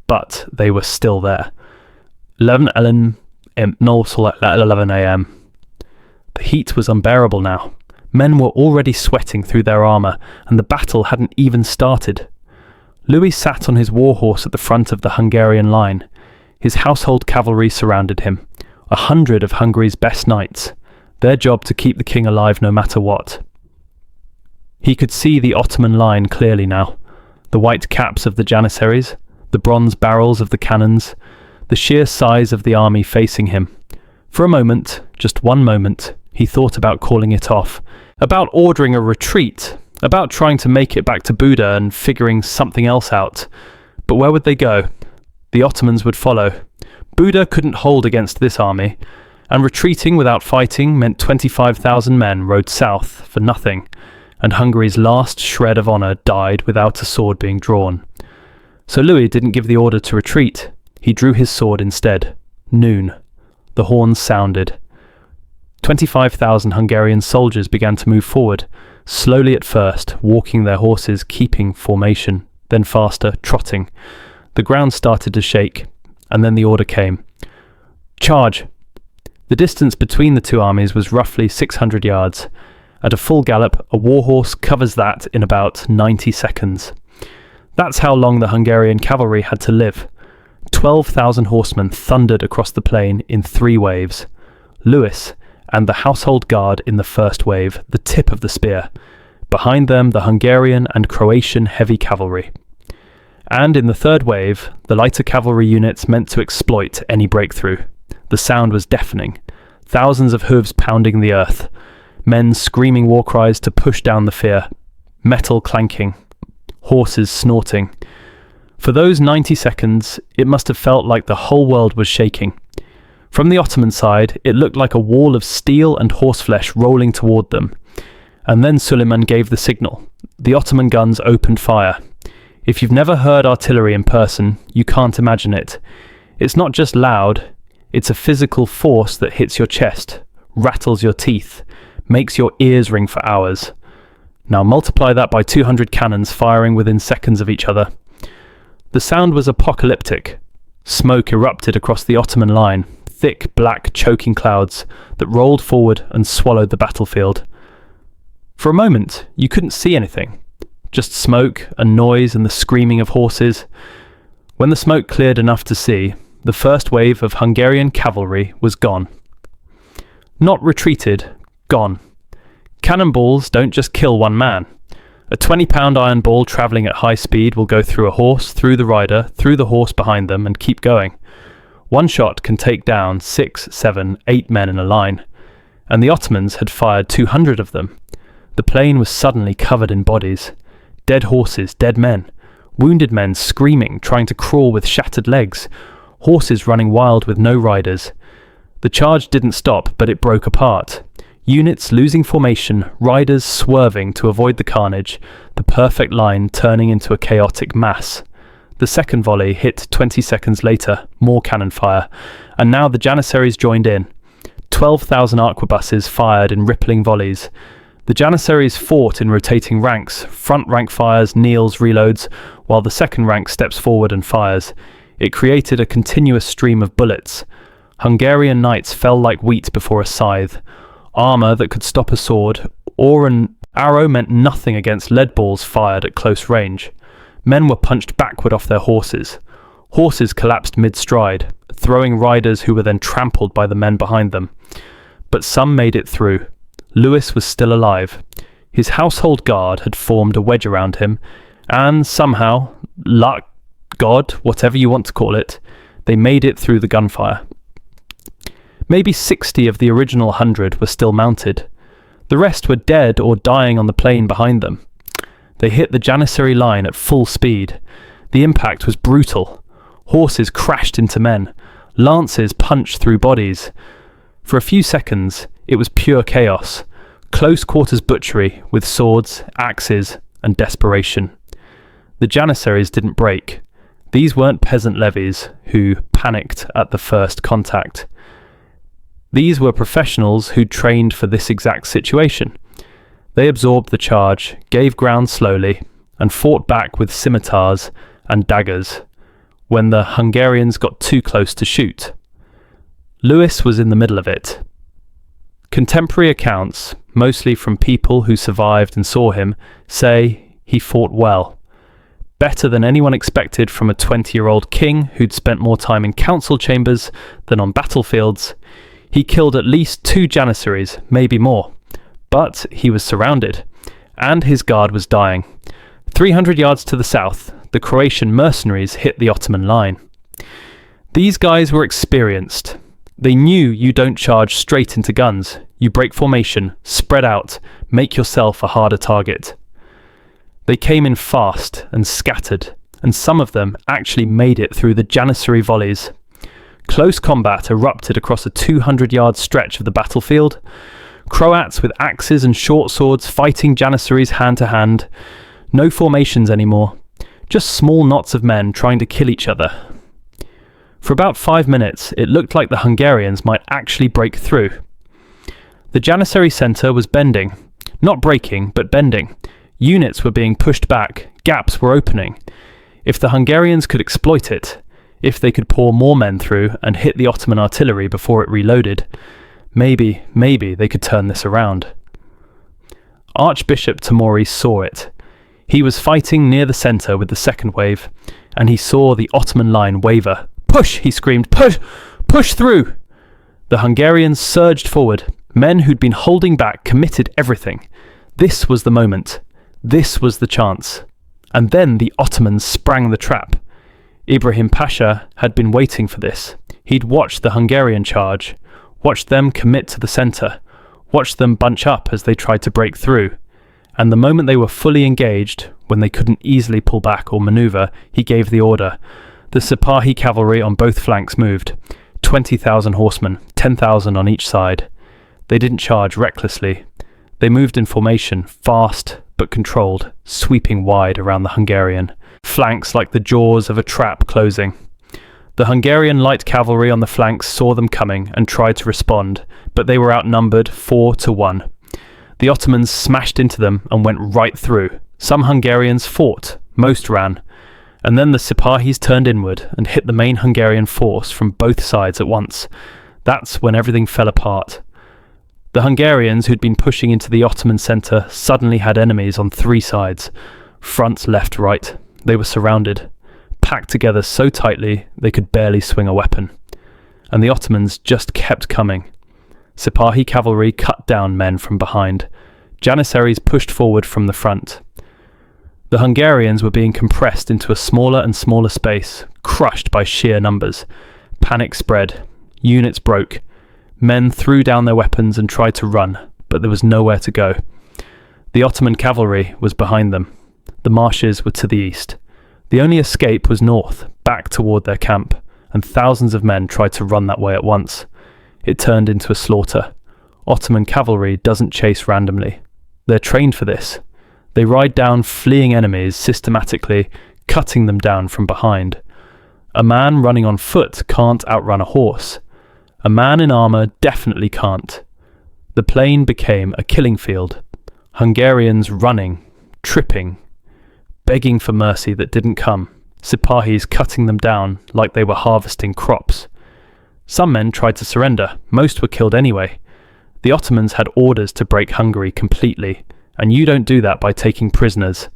but they were still there. 11 a.m. The heat was unbearable now. Men were already sweating through their armour, and the battle hadn't even started. Louis sat on his war horse at the front of the Hungarian line. His household cavalry surrounded him. 100 of Hungary's best knights, their job to keep the king alive no matter what. He could see the Ottoman line clearly now. The white caps of the Janissaries, the bronze barrels of the cannons, the sheer size of the army facing him. For a moment, just one moment, he thought about calling it off, about ordering a retreat, about trying to make it back to Buda and figuring something else out. But where would they go? The Ottomans would follow. Buda couldn't hold against this army, and retreating without fighting meant 25,000 men rode south for nothing, and Hungary's last shred of honour died without a sword being drawn. So Louis didn't give the order to retreat. He drew his sword instead. Noon. The horns sounded. 25,000 Hungarian soldiers began to move forward, slowly at first, walking their horses, keeping formation, then faster, trotting. The ground started to shake, and then the order came. Charge! The distance between the two armies was roughly 600 yards. At a full gallop, a warhorse covers that in about 90 seconds. That's how long the Hungarian cavalry had to live. 12,000 horsemen thundered across the plain in 3 waves. Louis and the household guard in the first wave, the tip of the spear. Behind them, the Hungarian and Croatian heavy cavalry. And in the third wave, the lighter cavalry units meant to exploit any breakthrough. The sound was deafening. Thousands of hooves pounding the earth. Men screaming war cries to push down the fear. Metal clanking. Horses snorting. For those 90 seconds, it must have felt like the whole world was shaking. From the Ottoman side, it looked like a wall of steel and horseflesh rolling toward them. And then Suleiman gave the signal. The Ottoman guns opened fire. If you've never heard artillery in person, you can't imagine it. It's not just loud, it's a physical force that hits your chest, rattles your teeth, makes your ears ring for hours. Now multiply that by 200 cannons firing within seconds of each other. The sound was apocalyptic. Smoke erupted across the Ottoman line, thick, black, choking clouds that rolled forward and swallowed the battlefield. For a moment, you couldn't see anything. Just smoke and noise and the screaming of horses. When the smoke cleared enough to see, the first wave of Hungarian cavalry was gone. Not retreated, gone. Cannonballs don't just kill one man. A 20-pound iron ball travelling at high speed will go through a horse, through the rider, through the horse behind them, and keep going. One shot can take down 6, 7, 8 men in a line, and the Ottomans had fired 200 of them. The plain was suddenly covered in bodies. Dead horses, dead men, wounded men screaming, trying to crawl with shattered legs, horses running wild with no riders. The charge didn't stop, but it broke apart. Units losing formation, riders swerving to avoid the carnage, the perfect line turning into a chaotic mass. The second volley hit 20 seconds later, more cannon fire, and now the Janissaries joined in. 12,000 arquebuses fired in rippling volleys. The Janissaries fought in rotating ranks, front rank fires, kneels, reloads, while the second rank steps forward and fires. It created a continuous stream of bullets. Hungarian knights fell like wheat before a scythe. Armour that could stop a sword or an arrow meant nothing against lead balls fired at close range. Men were punched backward off their horses. Horses collapsed mid-stride, throwing riders who were then trampled by the men behind them. But some made it through. Louis was still alive. His household guard had formed a wedge around him, and somehow, luck, God, whatever you want to call it, they made it through the gunfire. Maybe 60 of the original 100 were still mounted. The rest were dead or dying on the plain behind them. They hit the Janissary line at full speed. The impact was brutal. Horses crashed into men. Lances punched through bodies. For a few seconds, it was pure chaos. Close-quarters butchery with swords, axes, and desperation. The Janissaries didn't break. These weren't peasant levies who panicked at the first contact. These were professionals who trained for this exact situation. They absorbed the charge, gave ground slowly, and fought back with scimitars and daggers when the Hungarians got too close to shoot. Louis was in the middle of it. Contemporary accounts, mostly from people who survived and saw him, say he fought well. Better than anyone expected from a 20-year-old king who'd spent more time in council chambers than on battlefields. He killed at least 2 Janissaries, maybe more. But he was surrounded, and his guard was dying. 300 yards to the south, the Croatian mercenaries hit the Ottoman line. These guys were experienced. They knew you don't charge straight into guns. You break formation, spread out, make yourself a harder target. They came in fast and scattered, and some of them actually made it through the Janissary volleys. Close combat erupted across a 200-yard stretch of the battlefield. Croats with axes and short swords fighting Janissaries hand to hand. No formations anymore. Just small knots of men trying to kill each other. For about 5 minutes, it looked like the Hungarians might actually break through. The Janissary centre was bending. Not breaking, but bending. Units were being pushed back. Gaps were opening. If the Hungarians could exploit it, if they could pour more men through and hit the Ottoman artillery before it reloaded, maybe they could turn this around. Archbishop Tamori saw it. He was fighting near the centre with the second wave, and he saw the Ottoman line waver. "Push!" he screamed. "Push! Push through!" The Hungarians surged forward. Men who'd been holding back committed everything. This was the moment. This was the chance. And then the Ottomans sprang the trap. Ibrahim Pasha had been waiting for this. He'd watched the Hungarian charge, watched them commit to the centre, watched them bunch up as they tried to break through. And the moment they were fully engaged, when they couldn't easily pull back or manoeuvre, he gave the order. The Sipahi cavalry on both flanks moved. 20,000 horsemen, 10,000 on each side. They didn't charge recklessly. They moved in formation, fast but controlled, sweeping wide around the Hungarian flanks like the jaws of a trap closing. The Hungarian light cavalry on the flanks saw them coming and tried to respond, but they were outnumbered 4-1. The Ottomans smashed into them and went right through. Some Hungarians fought, most ran, and then the Sipahis turned inward and hit the main Hungarian force from both sides at once. That's when everything fell apart. The Hungarians, who'd been pushing into the Ottoman centre, suddenly had enemies on 3 sides, front, left, right. They were surrounded, packed together so tightly they could barely swing a weapon. And the Ottomans just kept coming. Sipahi cavalry cut down men from behind. Janissaries pushed forward from the front. The Hungarians were being compressed into a smaller and smaller space, crushed by sheer numbers. Panic spread. Units broke. Men threw down their weapons and tried to run, but there was nowhere to go. The Ottoman cavalry was behind them. The marshes were to the east. The only escape was north, back toward their camp, and thousands of men tried to run that way at once. It turned into a slaughter. Ottoman cavalry doesn't chase randomly. They're trained for this. They ride down fleeing enemies systematically, cutting them down from behind. A man running on foot can't outrun a horse. A man in armour definitely can't. The plain became a killing field. Hungarians running, tripping, begging for mercy that didn't come. Sipahis cutting them down like they were harvesting crops. Some men tried to surrender. Most were killed anyway. The Ottomans had orders to break Hungary completely, and you don't do that by taking prisoners.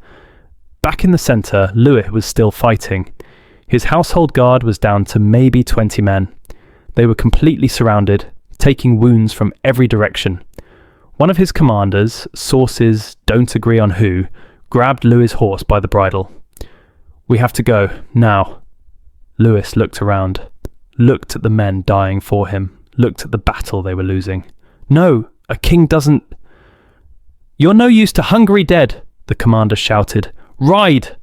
Back in the centre, Louis was still fighting. His household guard was down to maybe 20 men. They were completely surrounded, taking wounds from every direction. One of his commanders, sources don't agree on who, grabbed Louis' horse by the bridle. "We have to go, now." Louis looked around, looked at the men dying for him, looked at the battle they were losing. "No, a king doesn't..." "You're no use to Hungary dead," the commander shouted. "Ride!"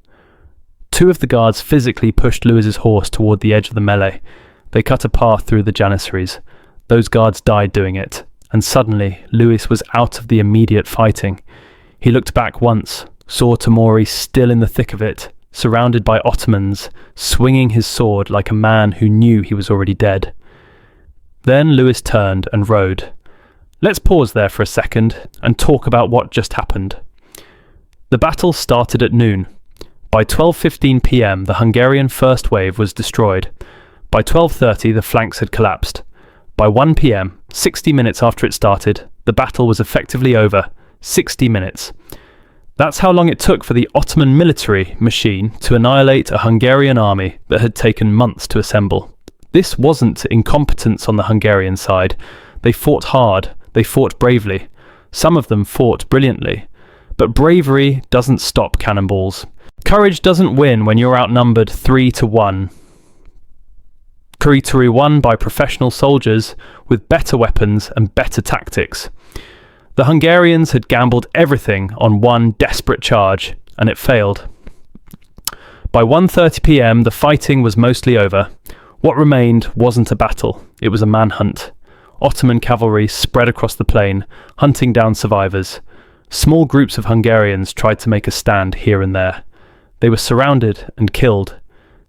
2 of the guards physically pushed Louis's horse toward the edge of the melee. They cut a path through the Janissaries. Those guards died doing it, and suddenly Louis was out of the immediate fighting. He looked back once, saw Tamori still in the thick of it, surrounded by Ottomans, swinging his sword like a man who knew he was already dead. Then Louis turned and rode. Let's pause there for a second and talk about what just happened. The battle started at noon. By 12:15 p.m. the Hungarian first wave was destroyed. By 12:30 the flanks had collapsed. By 1 p.m, 60 minutes after it started, the battle was effectively over. 60 minutes. That's how long it took for the Ottoman military machine to annihilate a Hungarian army that had taken months to assemble. This wasn't incompetence on the Hungarian side. They fought hard. They fought bravely. Some of them fought brilliantly. But bravery doesn't stop cannonballs. Courage doesn't win when you're outnumbered 3-1. 3-1 by professional soldiers with better weapons and better tactics. The Hungarians had gambled everything on one desperate charge, and it failed. By 1:30 p.m, the fighting was mostly over. What remained wasn't a battle, it was a manhunt. Ottoman cavalry spread across the plain, hunting down survivors. Small groups of Hungarians tried to make a stand here and there. They were surrounded and killed.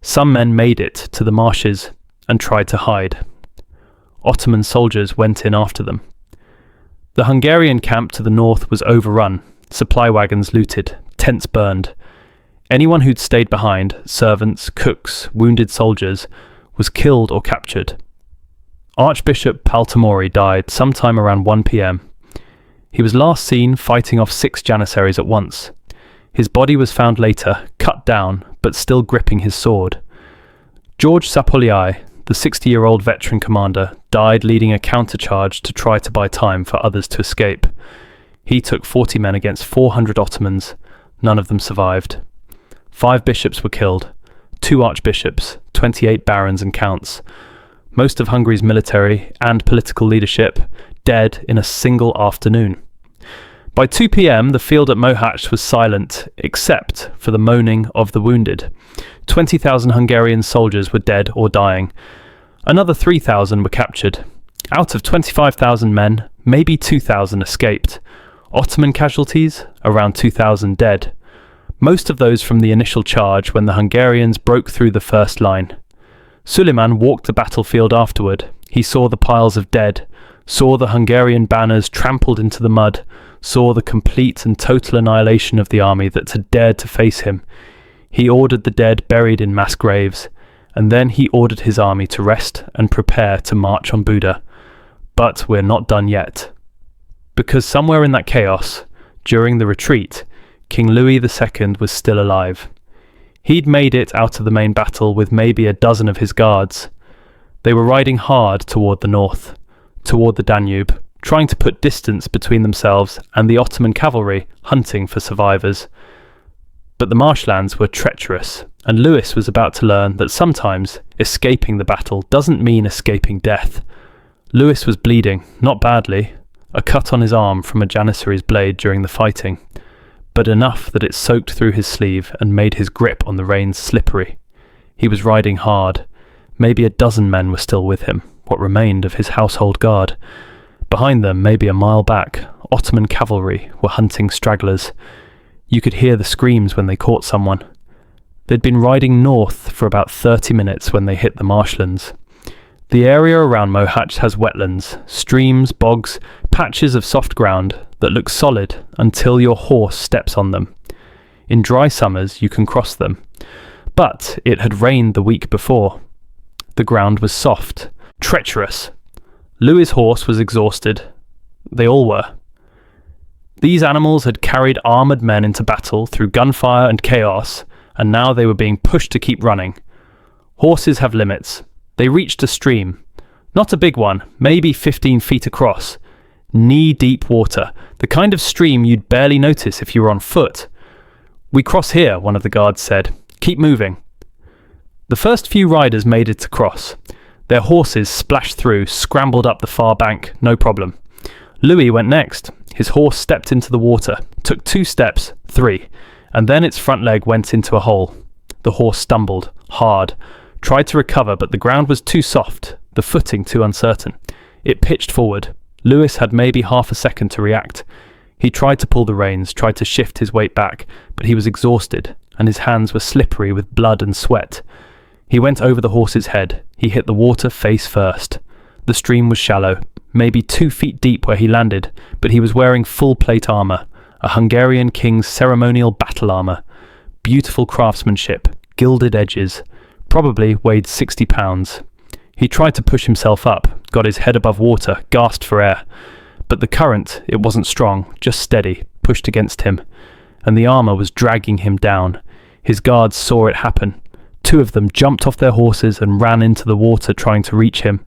Some men made it to the marshes and tried to hide. Ottoman soldiers went in after them. The Hungarian camp to the north was overrun, supply wagons looted, tents burned. Anyone who'd stayed behind, servants, cooks, wounded soldiers, was killed or captured. Archbishop Paltamori died sometime around 1 p.m. He was last seen fighting off 6 Janissaries at once. His body was found later, cut down, but still gripping his sword. János Szapolyai, the 60-year-old veteran commander, died leading a countercharge to try to buy time for others to escape. He took 40 men against 400 Ottomans. None of them survived. 5 bishops were killed, 2 archbishops, 28 barons and counts. Most of Hungary's military and political leadership dead in a single afternoon. By 2 p.m, the field at Mohács was silent, except for the moaning of the wounded. 20,000 Hungarian soldiers were dead or dying. Another 3,000 were captured. Out of 25,000 men, maybe 2,000 escaped. Ottoman casualties, around 2,000 dead. Most of those from the initial charge when the Hungarians broke through the first line. Suleiman walked the battlefield afterward. He saw the piles of dead, saw the Hungarian banners trampled into the mud, saw the complete and total annihilation of the army that had dared to face him. He ordered the dead buried in mass graves, and then he ordered his army to rest and prepare to march on Buda. But we're not done yet. Because somewhere in that chaos, during the retreat, King Louis II was still alive. He'd made it out of the main battle with maybe a dozen of his guards. They were riding hard toward the north, toward the Danube, trying to put distance between themselves and the Ottoman cavalry hunting for survivors. But the marshlands were treacherous, and Louis was about to learn that sometimes escaping the battle doesn't mean escaping death. Louis was bleeding, not badly, a cut on his arm from a Janissaries blade during the fighting, but enough that it soaked through his sleeve and made his grip on the reins slippery. He was riding hard. Maybe a dozen men were still with him, what remained of his household guard. Behind them, maybe a mile back, Ottoman cavalry were hunting stragglers. You could hear the screams when they caught someone. They'd been riding north for about 30 minutes when they hit the marshlands. The area around Mohács has wetlands, streams, bogs, patches of soft ground that look solid until your horse steps on them. In dry summers you can cross them. But it had rained the week before. The ground was soft, treacherous. Louis's horse was exhausted. They all were. These animals had carried armoured men into battle through gunfire and chaos, and now they were being pushed to keep running. Horses have limits. They reached a stream. Not a big one, maybe 15 feet across. Knee-deep water, the kind of stream you'd barely notice if you were on foot. "We cross here," one of the guards said. "Keep moving." The first few riders made it across. Their horses splashed through, scrambled up the far bank, no problem. Louis went next. His horse stepped into the water, took 2 steps, 3, and then its front leg went into a hole. The horse stumbled, hard, tried to recover, but the ground was too soft, the footing too uncertain. It pitched forward. Louis had maybe half a second to react. He tried to pull the reins, tried to shift his weight back, but he was exhausted, and his hands were slippery with blood and sweat. He went over the horse's head. He hit the water face first. The stream was shallow, maybe 2 feet deep where he landed, but he was wearing full plate armour, a Hungarian king's ceremonial battle armour. Beautiful craftsmanship, gilded edges, probably weighed 60 pounds. He tried to push himself up, got his head above water, gasped for air. But the current, it wasn't strong, just steady, pushed against him, and the armour was dragging him down. His guards saw it happen. 2 of them jumped off their horses and ran into the water trying to reach him.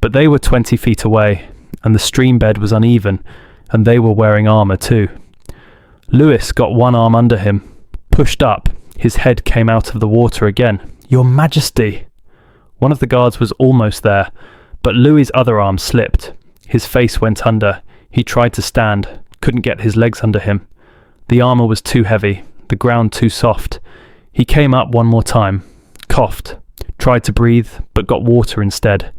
But they were 20 feet away, and the stream bed was uneven, and they were wearing armour too. Louis got one arm under him, pushed up. His head came out of the water again. "Your Majesty!" One of the guards was almost there, but Louis's other arm slipped. His face went under. He tried to stand, couldn't get his legs under him. The armour was too heavy, the ground too soft. He came up one more time, coughed, tried to breathe, but got water instead.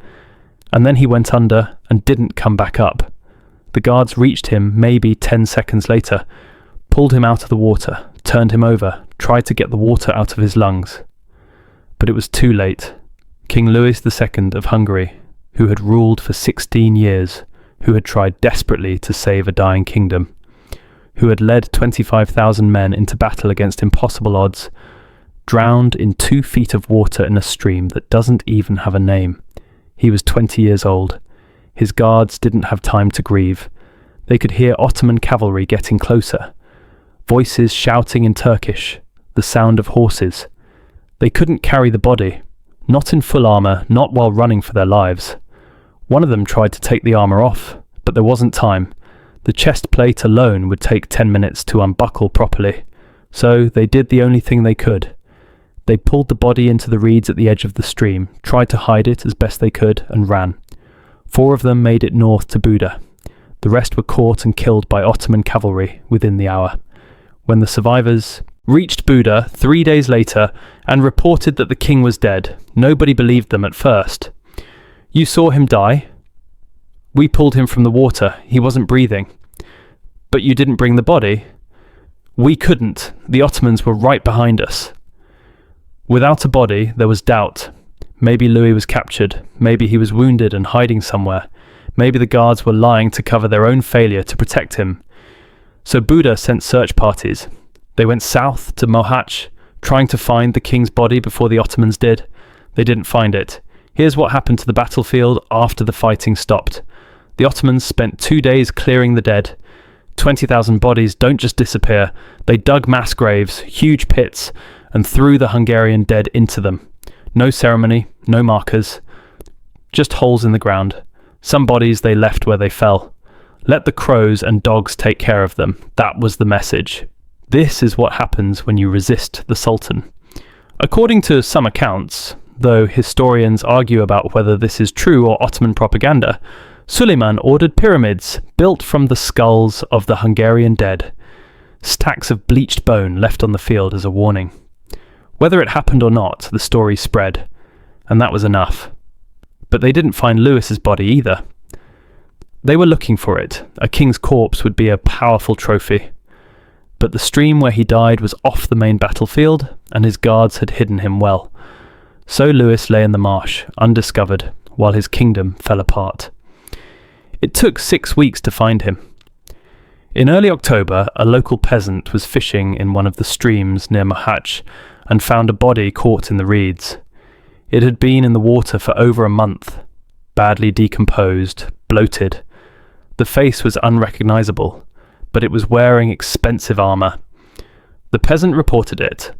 And then he went under and didn't come back up. The guards reached him maybe 10 seconds later, pulled him out of the water, turned him over, tried to get the water out of his lungs. But it was too late. King Louis II of Hungary, who had ruled for 16 years, who had tried desperately to save a dying kingdom, who had led 25,000 men into battle against impossible odds, drowned in 2 feet of water in a stream that doesn't even have a name. He was 20 years old. His guards didn't have time to grieve. They could hear Ottoman cavalry getting closer, voices shouting in Turkish, the sound of horses. They couldn't carry the body, not in full armour, not while running for their lives. One of them tried to take the armour off, but there wasn't time. The chest plate alone would take 10 minutes to unbuckle properly, so they did the only thing they could. They pulled the body into the reeds at the edge of the stream, tried to hide it as best they could, and ran. 4 of them made it north to Buda. The rest were caught and killed by Ottoman cavalry within the hour. When the survivors reached Buda 3 days later and reported that the king was dead, nobody believed them at first. You saw him die? We pulled him from the water. He wasn't breathing. But you didn't bring the body? We couldn't. The Ottomans were right behind us. Without a body, there was doubt. Maybe Louis was captured. Maybe he was wounded and hiding somewhere. Maybe the guards were lying to cover their own failure to protect him. So Buda sent search parties. They went south to Mohács, trying to find the king's body before the Ottomans did. They didn't find it. Here's what happened to the battlefield after the fighting stopped. The Ottomans spent 2 days clearing the dead. 20,000 bodies don't just disappear. They dug mass graves, huge pits, and threw the Hungarian dead into them. No ceremony, no markers, just holes in the ground. Some bodies they left where they fell. Let the crows and dogs take care of them. That was the message. This is what happens when you resist the Sultan. According to some accounts, though historians argue about whether this is true or Ottoman propaganda, Suleiman ordered pyramids built from the skulls of the Hungarian dead, stacks of bleached bone left on the field as a warning. Whether it happened or not, the story spread, and that was enough. But they didn't find Louis's body either. They were looking for it. A king's corpse would be a powerful trophy. But the stream where he died was off the main battlefield, and his guards had hidden him well. So Louis lay in the marsh, undiscovered, while his kingdom fell apart. It took 6 weeks to find him. In early October, a local peasant was fishing in one of the streams near Mohács and found a body caught in the reeds. It had been in the water for over a month, badly decomposed, bloated. The face was unrecognizable, but it was wearing expensive armor. The peasant reported it.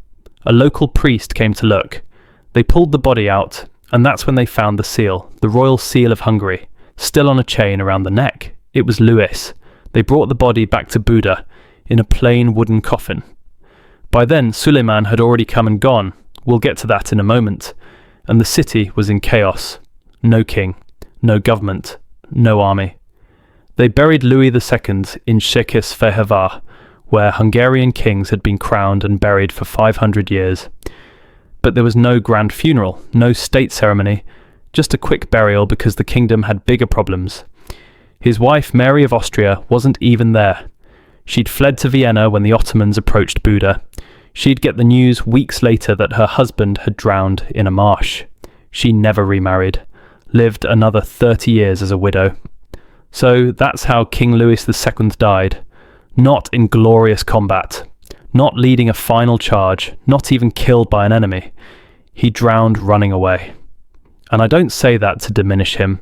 A local priest came to look. They pulled the body out, and that's when they found the seal, the royal seal of Hungary, still on a chain around the neck. It was Louis. They brought the body back to Buda in a plain wooden coffin. By then, Suleiman had already come and gone. We'll get to that in a moment. And the city was in chaos. No king, no government, no army. They buried Louis II in Székesfehérvár, where Hungarian kings had been crowned and buried for 500 years. But there was no grand funeral, no state ceremony, just a quick burial because the kingdom had bigger problems. His wife, Mary of Austria, wasn't even there. She'd fled to Vienna when the Ottomans approached Buda. She'd get the news weeks later that her husband had drowned in a marsh. She never remarried, lived another 30 years as a widow. So that's how King Louis II died. Not in glorious combat, not leading a final charge, not even killed by an enemy. He drowned running away. And I don't say that to diminish him.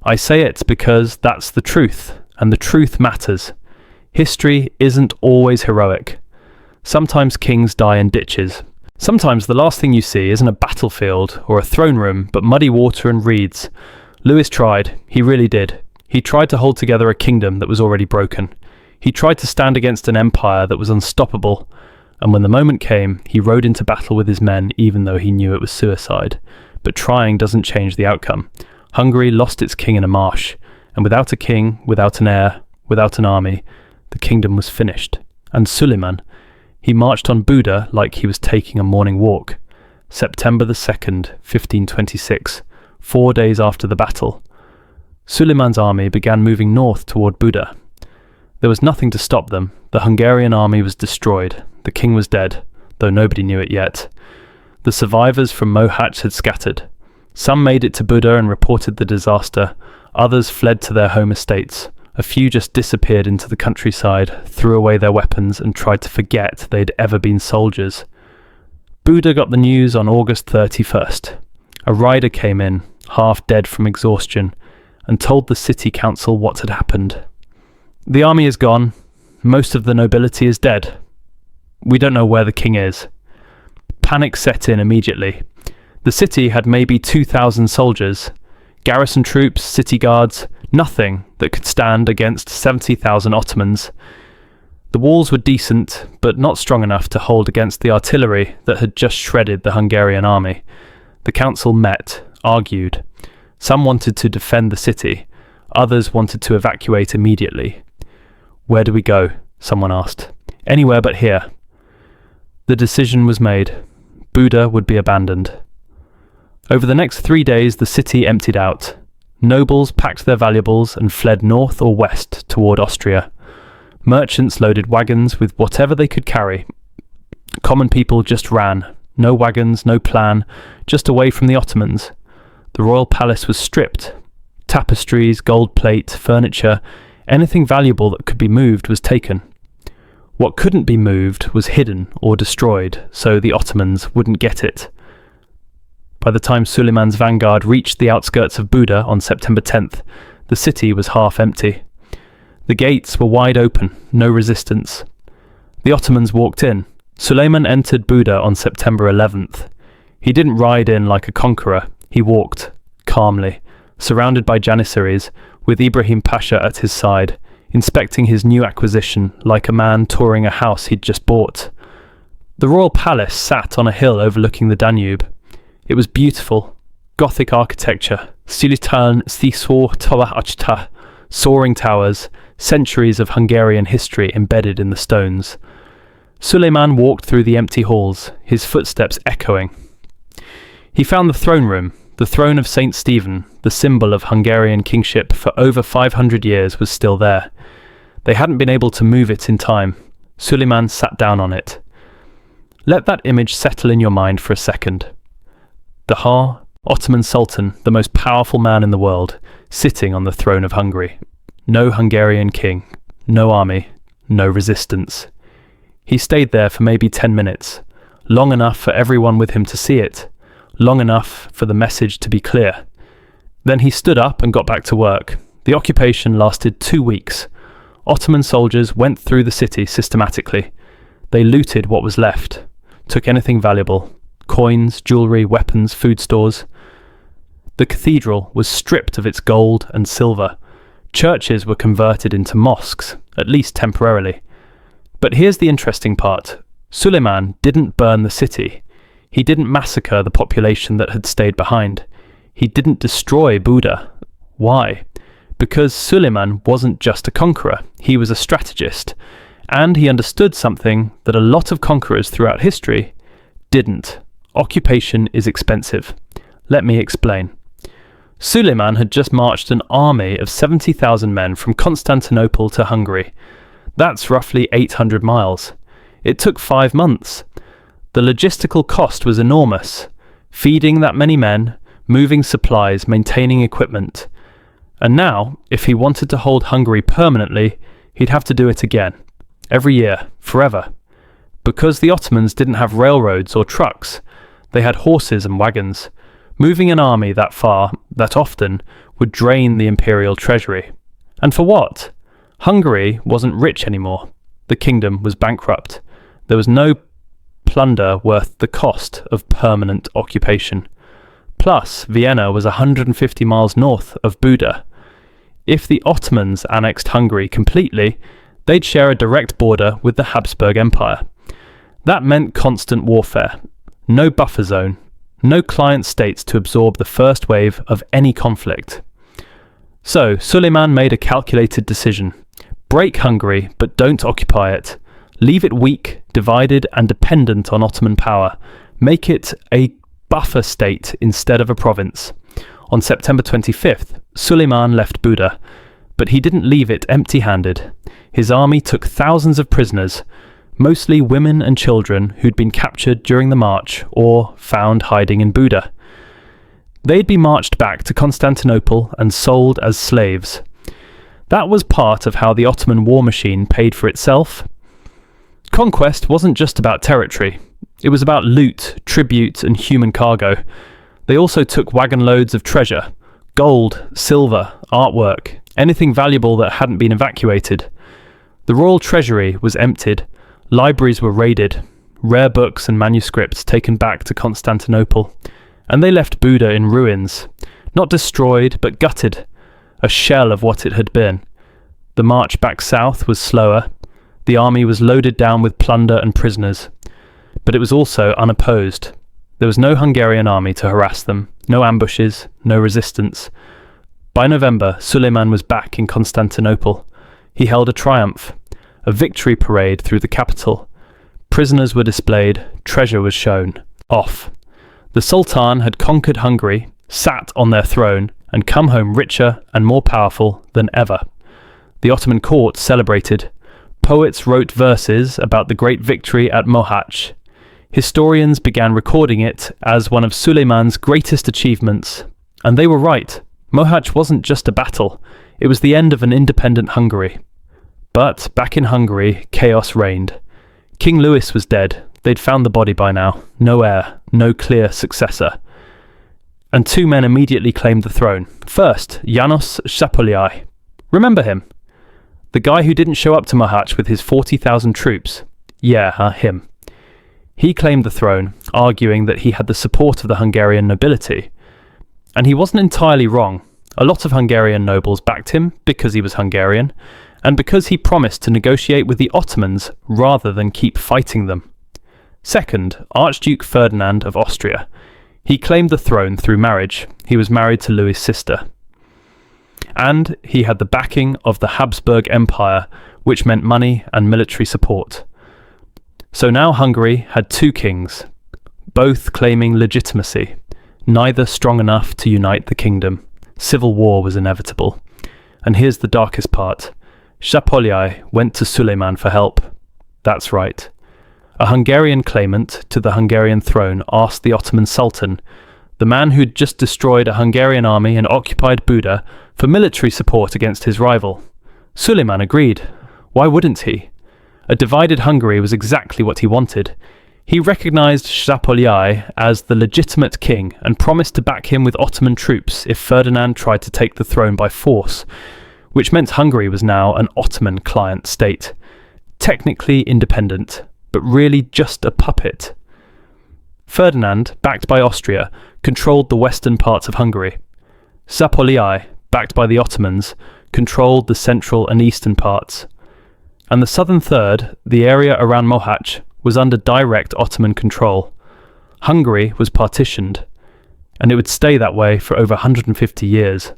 I say it because that's the truth, and the truth matters. History isn't always heroic. Sometimes kings die in ditches. Sometimes the last thing you see isn't a battlefield or a throne room, but muddy water and reeds. Louis tried. He really did. He tried to hold together a kingdom that was already broken. He tried to stand against an empire that was unstoppable. And when the moment came, he rode into battle with his men even though he knew it was suicide. But trying doesn't change the outcome. Hungary lost its king in a marsh, and without a king, without an heir, without an army, the kingdom was finished. And Suleiman, he marched on Buda like he was taking a morning walk. September the 2nd, 1526, 4 days after the battle. Suleiman's army began moving north toward Buda. There was nothing to stop them. The Hungarian army was destroyed. The king was dead, though nobody knew it yet. The survivors from Mohács had scattered. Some made it to Buda and reported the disaster. Others fled to their home estates. A few just disappeared into the countryside, threw away their weapons, and tried to forget they'd ever been soldiers. Buda got the news on August 31st. A rider came in, half dead from exhaustion, and told the city council what had happened. The army is gone. Most of the nobility is dead. We don't know where the king is. Panic set in immediately. The city had maybe 2,000 soldiers, garrison troops, city guards, nothing that could stand against 70,000 Ottomans. The walls were decent, but not strong enough to hold against the artillery that had just shredded the Hungarian army. The council met, argued. Some wanted to defend the city, others wanted to evacuate immediately. "Where do we go?" someone asked. "Anywhere but here." The decision was made. Buda would be abandoned. Over the next 3 days, the city emptied out. Nobles packed their valuables and fled north or west toward Austria. Merchants loaded wagons with whatever they could carry. Common people just ran. No wagons, no plan, just away from the Ottomans. The royal palace was stripped. Tapestries, gold plate, furniture, anything valuable that could be moved was taken. What couldn't be moved was hidden or destroyed, so the Ottomans wouldn't get it. By the time Suleiman's vanguard reached the outskirts of Buda on September 10th, the city was half empty. The gates were wide open, no resistance. The Ottomans walked in. Suleiman entered Buda on September 11th. He didn't ride in like a conqueror, he walked, calmly, surrounded by Janissaries, with Ibrahim Pasha at his side, inspecting his new acquisition like a man touring a house he'd just bought. The royal palace sat on a hill overlooking the Danube. It was beautiful, Gothic architecture, Sultan Suleiman, soaring towers, centuries of Hungarian history embedded in the stones. Suleiman walked through the empty halls, his footsteps echoing. He found the throne room. The throne of Saint Stephen, the symbol of Hungarian kingship for over 500 years, was still there. They hadn't been able to move it in time. Suleiman sat down on it. Let that image settle in your mind for a second. The Ottoman Sultan, the most powerful man in the world, sitting on the throne of Hungary. No Hungarian king, no army, no resistance. He stayed there for maybe 10 minutes, long enough for everyone with him to see it, long enough for the message to be clear. Then he stood up and got back to work. The occupation lasted 2 weeks. Ottoman soldiers went through the city systematically. They looted what was left, took anything valuable, coins, jewellery, weapons, food stores. The cathedral was stripped of its gold and silver. Churches were converted into mosques, at least temporarily. But here's the interesting part. Suleiman didn't burn the city. He didn't massacre the population that had stayed behind. He didn't destroy Buda. Why? Because Suleiman wasn't just a conqueror, he was a strategist, and he understood something that a lot of conquerors throughout history didn't. Occupation is expensive. Let me explain. Suleiman had just marched an army of 70,000 men from Constantinople to Hungary. That's roughly 800 miles. It took 5 months. The logistical cost was enormous. Feeding that many men, moving supplies, maintaining equipment. And now, if he wanted to hold Hungary permanently, he'd have to do it again. Every year, forever. Because the Ottomans didn't have railroads or trucks, they had horses and wagons. Moving an army that far, that often, would drain the imperial treasury. And for what? Hungary wasn't rich anymore. The kingdom was bankrupt. There was no plunder worth the cost of permanent occupation. Plus, Vienna was 150 miles north of Buda. If the Ottomans annexed Hungary completely, they'd share a direct border with the Habsburg Empire. That meant constant warfare. No buffer zone. No client states to absorb the first wave of any conflict. So, Suleiman made a calculated decision. Break Hungary, but don't occupy it. Leave it weak, divided and dependent on Ottoman power. Make it a buffer state instead of a province. On September 25th, Suleiman left Buda, but he didn't leave it empty-handed. His army took thousands of prisoners, mostly women and children who'd been captured during the march or found hiding in Buda. They'd be marched back to Constantinople and sold as slaves. That was part of how the Ottoman war machine paid for itself. Conquest wasn't just about territory. It was about loot, tribute, and human cargo. They also took wagon loads of treasure, gold, silver, artwork, anything valuable that hadn't been evacuated. The royal treasury was emptied, libraries were raided, rare books and manuscripts taken back to Constantinople, and they left Buda in ruins, not destroyed but gutted, a shell of what it had been. The march back south was slower. The army was loaded down with plunder and prisoners, but it was also unopposed. There was no Hungarian army to harass them, no ambushes, no resistance. By November, Suleiman was back in Constantinople. He held a triumph, a victory parade through the capital. Prisoners were displayed, treasure was shown. Off. The Sultan had conquered Hungary, sat on their throne, and come home richer and more powerful than ever. The Ottoman court celebrated. Poets wrote verses about the great victory at Mohács. Historians began recording it as one of Suleiman's greatest achievements. And they were right. Mohács wasn't just a battle. It was the end of an independent Hungary. But back in Hungary, chaos reigned. King Louis was dead. They'd found the body by now. No heir, no clear successor. And two men immediately claimed the throne. First, János Szapolyai. Remember him? The guy who didn't show up to Mohács with his 40,000 troops. Yeah, him. He claimed the throne, arguing that he had the support of the Hungarian nobility. And he wasn't entirely wrong. A lot of Hungarian nobles backed him because he was Hungarian, and because he promised to negotiate with the Ottomans rather than keep fighting them. Second, Archduke Ferdinand of Austria. He claimed the throne through marriage. He was married to Louis' sister. And he had the backing of the Habsburg Empire, which meant money and military support. So now Hungary had two kings, both claiming legitimacy, neither strong enough to unite the kingdom. Civil war was inevitable. And here's the darkest part. Szapolyai went to Suleiman for help. That's right. A Hungarian claimant to the Hungarian throne asked the Ottoman Sultan, the man who'd just destroyed a Hungarian army and occupied Buda, for military support against his rival. Suleiman agreed. Why wouldn't he? A divided Hungary was exactly what he wanted. He recognised Szapolyai as the legitimate king and promised to back him with Ottoman troops if Ferdinand tried to take the throne by force, which meant Hungary was now an Ottoman client state, technically independent, but really just a puppet. Ferdinand, backed by Austria, controlled the western parts of Hungary. Szapolyai, backed by the Ottomans, controlled the central and eastern parts. And the southern third, the area around Mohács, was under direct Ottoman control. Hungary was partitioned, and it would stay that way for over 150 years.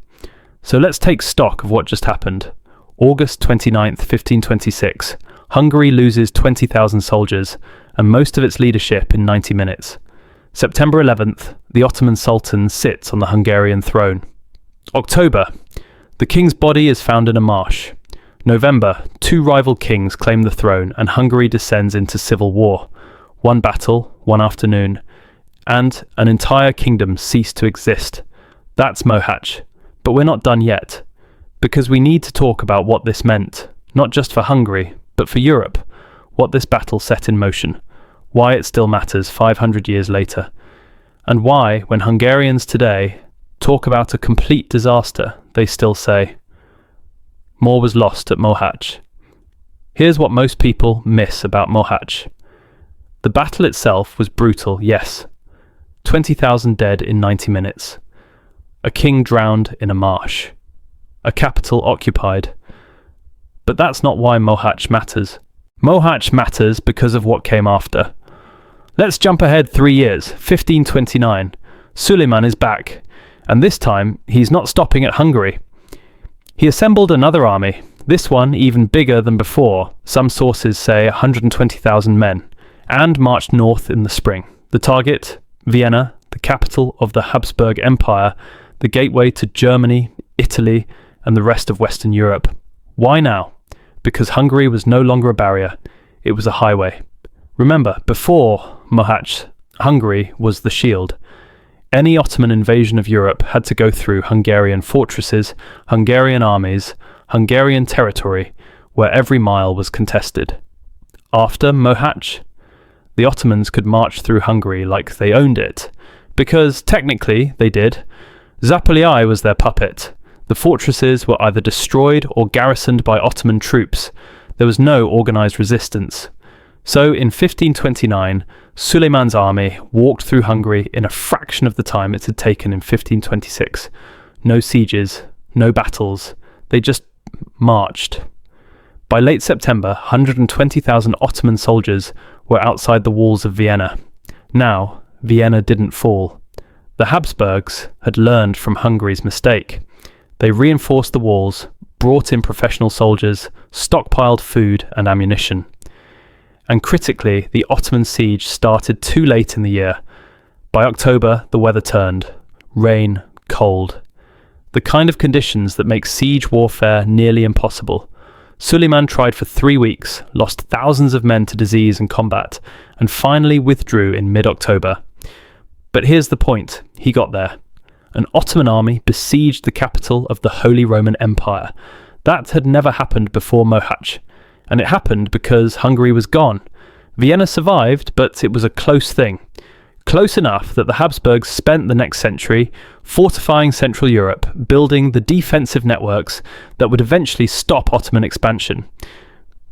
So let's take stock of what just happened. August 29th, 1526. Hungary loses 20,000 soldiers, and most of its leadership in 90 minutes. September 11th, the Ottoman Sultan sits on the Hungarian throne. October, the king's body is found in a marsh. November, two rival kings claim the throne and Hungary descends into civil war. One battle, one afternoon, and an entire kingdom ceased to exist. That's Mohács. But we're not done yet, because we need to talk about what this meant, not just for Hungary, but for Europe, what this battle set in motion, why it still matters 500 years later, and why, when Hungarians today talk about a complete disaster, they still say, more was lost at Mohács. Here's what most people miss about Mohács. The battle itself was brutal, yes. 20,000 dead in 90 minutes. A king drowned in a marsh. A capital occupied. But that's not why Mohács matters. Mohács matters because of what came after. Let's jump ahead 3 years, 1529. Suleiman is back, and this time he's not stopping at Hungary. He assembled another army, this one even bigger than before, some sources say 120,000 men, and marched north in the spring. The target, Vienna, the capital of the Habsburg Empire, the gateway to Germany, Italy, and the rest of Western Europe. Why now? Because Hungary was no longer a barrier, it was a highway. Remember, before Mohács, Hungary was the shield. Any Ottoman invasion of Europe had to go through Hungarian fortresses, Hungarian armies, Hungarian territory, where every mile was contested. After Mohács, the Ottomans could march through Hungary like they owned it, because technically they did. Szapolyai was their puppet. The fortresses were either destroyed or garrisoned by Ottoman troops. There was no organised resistance. So in 1529, Suleiman's army walked through Hungary in a fraction of the time it had taken in 1526. No sieges, no battles, they just marched. By late September, 120,000 Ottoman soldiers were outside the walls of Vienna. Now, Vienna didn't fall. The Habsburgs had learned from Hungary's mistake. They reinforced the walls, brought in professional soldiers, stockpiled food and ammunition. And critically, the Ottoman siege started too late in the year. By October, the weather turned. Rain, cold. the kind of conditions that make siege warfare nearly impossible. Suleiman tried for 3 weeks, lost thousands of men to disease and combat, and finally withdrew in mid-October. But here's the point, he got there. An Ottoman army besieged the capital of the Holy Roman Empire. That had never happened before Mohács, and it happened because Hungary was gone. Vienna survived, but it was a close thing. Close enough that the Habsburgs spent the next century fortifying Central Europe, building the defensive networks that would eventually stop Ottoman expansion.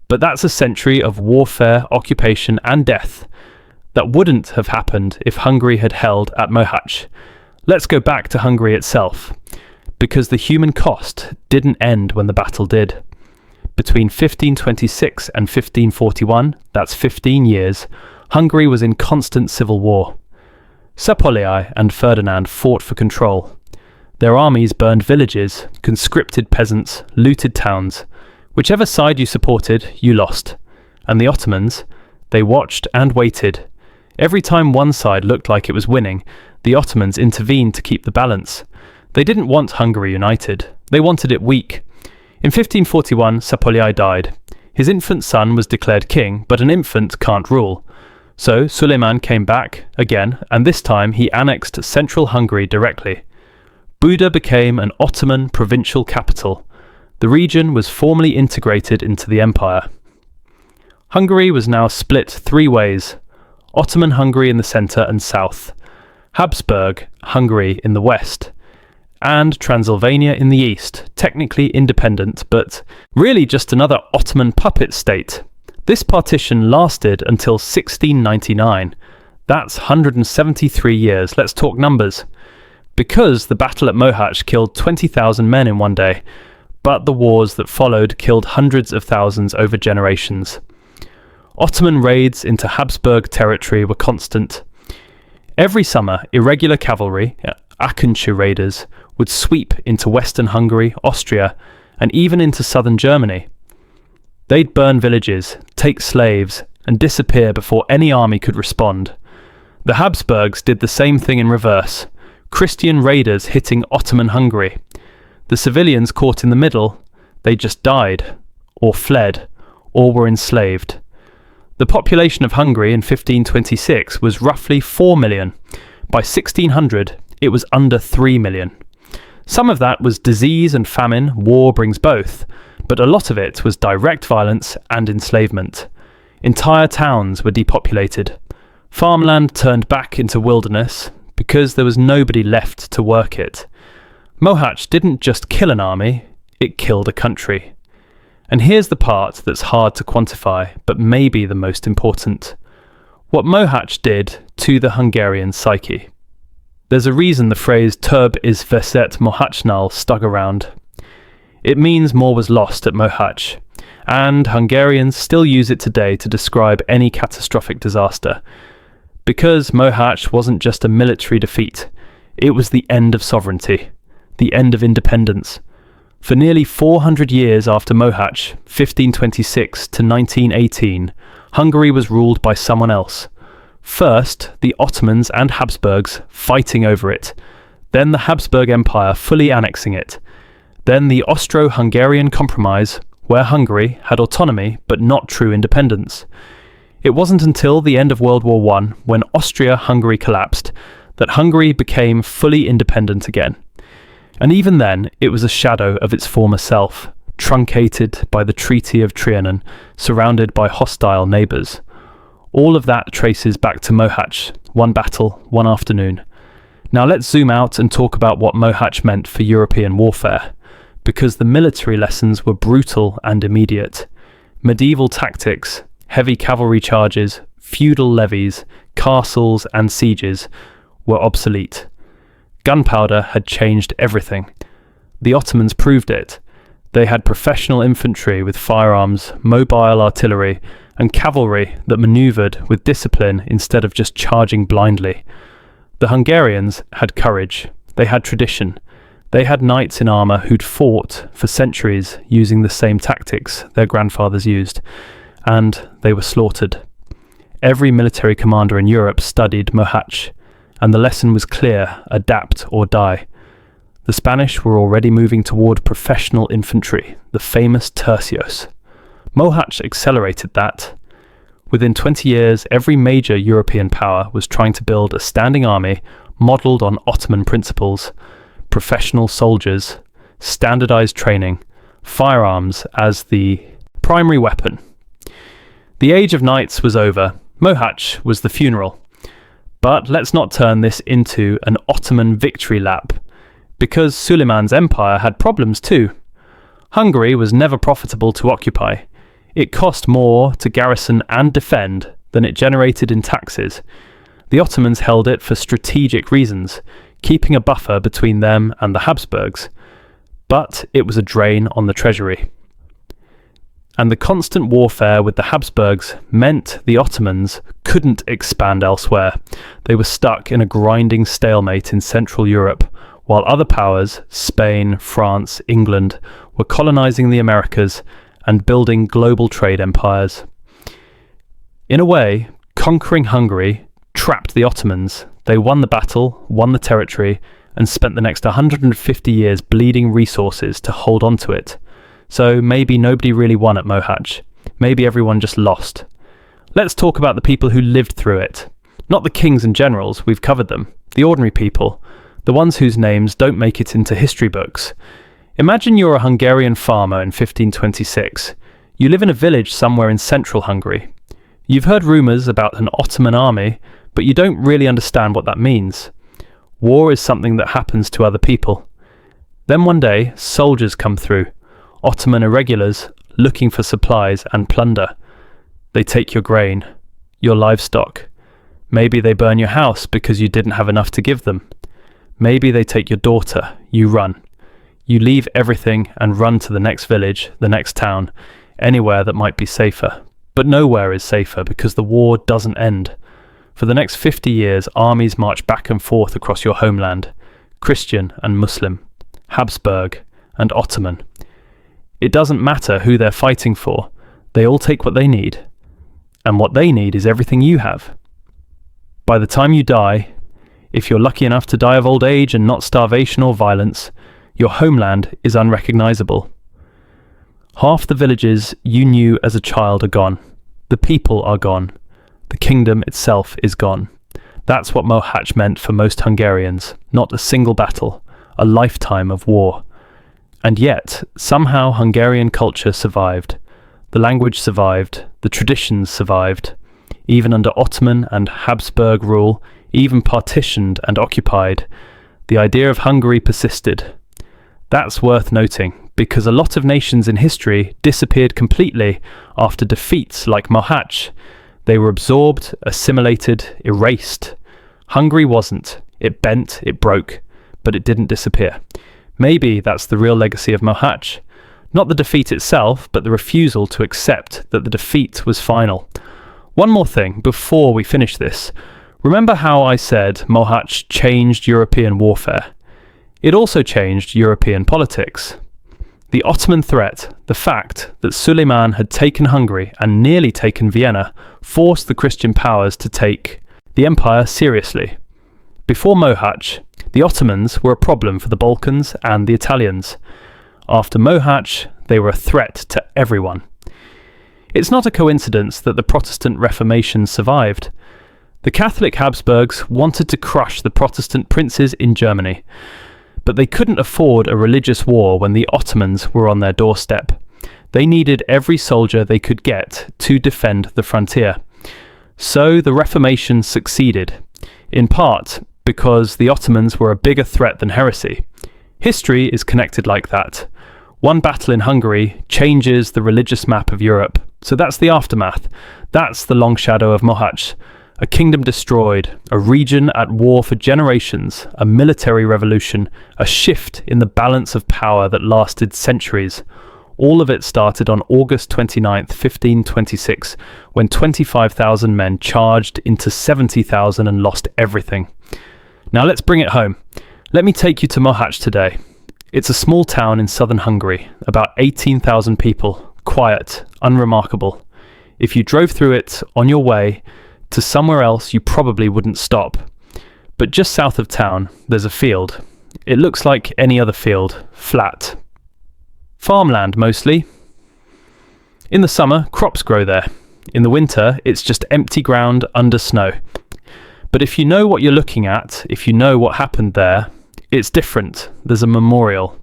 But that's a century of warfare, occupation and death that wouldn't have happened if Hungary had held at Mohács. Let's go back to Hungary itself, because the human cost didn't end when the battle did. Between 1526 and 1541, that's 15 years, Hungary was in constant civil war. Szapolyai and Ferdinand fought for control. Their armies burned villages, conscripted peasants, looted towns. Whichever side you supported, you lost. And the Ottomans, they watched and waited. Every time one side looked like it was winning, the Ottomans intervened to keep the balance. They didn't want Hungary united. They wanted it weak. In 1541, Szapolyai died. His infant son was declared king, but an infant can't rule. So Suleiman came back again, and this time he annexed central Hungary directly. Buda became an Ottoman provincial capital. The region was formally integrated into the empire. Hungary was now split 3 ways: Ottoman Hungary in the centre and south, Habsburg Hungary in the west, and Transylvania in the east, technically independent, but really just another Ottoman puppet state. This partition lasted until 1699. That's 173 years. Let's talk numbers. Because the battle at Mohács killed 20,000 men in one day, but the wars that followed killed hundreds of thousands over generations. Ottoman raids into Habsburg territory were constant. Every summer, irregular cavalry, Akıncı raiders, would sweep into western Hungary, Austria, and even into southern Germany. They'd burn villages, take slaves, and disappear before any army could respond. The Habsburgs did the same thing in reverse, Christian raiders hitting Ottoman Hungary. The civilians caught in the middle, they just died, or fled, or were enslaved. The population of Hungary in 1526 was roughly 4 million. By 1600, it was under 3 million. Some of that was disease and famine, war brings both, but a lot of it was direct violence and enslavement. Entire towns were depopulated. Farmland turned back into wilderness because there was nobody left to work it. Mohács didn't just kill an army, it killed a country. And here's the part that's hard to quantify, but maybe the most important. What Mohács did to the Hungarian psyche. There's a reason the phrase "Több is veszett Mohácsnál" stuck around. It means more was lost at Mohács, and Hungarians still use it today to describe any catastrophic disaster. Because Mohács wasn't just a military defeat, it was the end of sovereignty, the end of independence. For nearly 400 years after Mohács, 1526 to 1918, Hungary was ruled by someone else. First, the Ottomans and Habsburgs fighting over it, then the Habsburg Empire fully annexing it, then the Austro-Hungarian Compromise, where Hungary had autonomy but not true independence. It wasn't until the end of World War I, when Austria-Hungary collapsed, that Hungary became fully independent again. And even then, it was a shadow of its former self, truncated by the Treaty of Trianon, surrounded by hostile neighbours. All of that traces back to Mohács, one battle, one afternoon. Now let's zoom out and talk about what Mohács meant for European warfare, because the military lessons were brutal and immediate. Medieval tactics, heavy cavalry charges, feudal levies, castles and sieges were obsolete. Gunpowder had changed everything. The Ottomans proved it. They had professional infantry with firearms, mobile artillery, and cavalry that manoeuvred with discipline instead of just charging blindly. The Hungarians had courage. They had tradition. They had knights in armour who'd fought for centuries using the same tactics their grandfathers used, and they were slaughtered. Every military commander in Europe studied Mohács, and the lesson was clear: adapt or die. The Spanish were already moving toward professional infantry, the famous tercios. Mohács accelerated that. Within 20 years, every major European power was trying to build a standing army modelled on Ottoman principles, professional soldiers, standardised training, firearms as the primary weapon. The age of knights was over. Mohács was the funeral. But let's not turn this into an Ottoman victory lap, because Suleiman's empire had problems too. Hungary was never profitable to occupy. It cost more to garrison and defend than it generated in taxes. The Ottomans held it for strategic reasons, keeping a buffer between them and the Habsburgs. But it was a drain on the treasury. And the constant warfare with the Habsburgs meant the Ottomans couldn't expand elsewhere. They were stuck in a grinding stalemate in Central Europe, while other powers, Spain, France, England, were colonizing the Americas and building global trade empires. In a way, conquering Hungary trapped the Ottomans. They won the battle, won the territory, and spent the next 150 years bleeding resources to hold on to it. So maybe nobody really won at Mohács. Maybe everyone just lost. Let's talk about the people who lived through it. Not the kings and generals, we've covered them. The ordinary people. The ones whose names don't make it into history books. Imagine you're a Hungarian farmer in 1526. You live in a village somewhere in central Hungary. You've heard rumours about an Ottoman army, but you don't really understand what that means. War is something that happens to other people. Then one day, soldiers come through, Ottoman irregulars looking for supplies and plunder. They take your grain, your livestock. Maybe they burn your house because you didn't have enough to give them. Maybe they take your daughter. You run. You leave everything and run to the next village, the next town, anywhere that might be safer. But nowhere is safer because the war doesn't end. For the next 50 years, armies march back and forth across your homeland, Christian and Muslim, Habsburg and Ottoman. It doesn't matter who they're fighting for. They all take what they need. And what they need is everything you have. By the time you die, if you're lucky enough to die of old age and not starvation or violence, your homeland is unrecognizable. Half the villages you knew as a child are gone. The people are gone. The kingdom itself is gone. That's what Mohács meant for most Hungarians. Not a single battle, a lifetime of war. And yet, somehow Hungarian culture survived. The language survived. The traditions survived. Even under Ottoman and Habsburg rule, even partitioned and occupied, the idea of Hungary persisted. That's worth noting, because a lot of nations in history disappeared completely after defeats like Mohács. They were absorbed, assimilated, erased. Hungary wasn't. It bent, it broke, but it didn't disappear. Maybe that's the real legacy of Mohács. Not the defeat itself, but the refusal to accept that the defeat was final. One more thing before we finish this. Remember how I said Mohács changed European warfare? It also changed European politics. The Ottoman threat, the fact that Suleiman had taken Hungary and nearly taken Vienna, forced the Christian powers to take the empire seriously. Before Mohács, the Ottomans were a problem for the Balkans and the Italians. After Mohács, they were a threat to everyone. It's not a coincidence that the Protestant Reformation survived. The Catholic Habsburgs wanted to crush the Protestant princes in Germany, but they couldn't afford a religious war when the Ottomans were on their doorstep. They needed every soldier they could get to defend the frontier. So the Reformation succeeded, in part because the Ottomans were a bigger threat than heresy. History is connected like that. One battle in Hungary changes the religious map of Europe. So that's the aftermath. That's the long shadow of Mohács. A kingdom destroyed, a region at war for generations, a military revolution, a shift in the balance of power that lasted centuries. All of it started on August 29th, 1526, when 25,000 men charged into 70,000 and lost everything. Now let's bring it home. Let me take you to Mohács today. It's a small town in southern Hungary, about 18,000 people, quiet, unremarkable. If you drove through it on your way to somewhere else, you probably wouldn't stop. But just south of town, there's a field. It looks like any other field, flat. Farmland mostly. In the summer, crops grow there. In the winter, it's just empty ground under snow. But if you know what you're looking at, if you know what happened there, it's different. There's a memorial.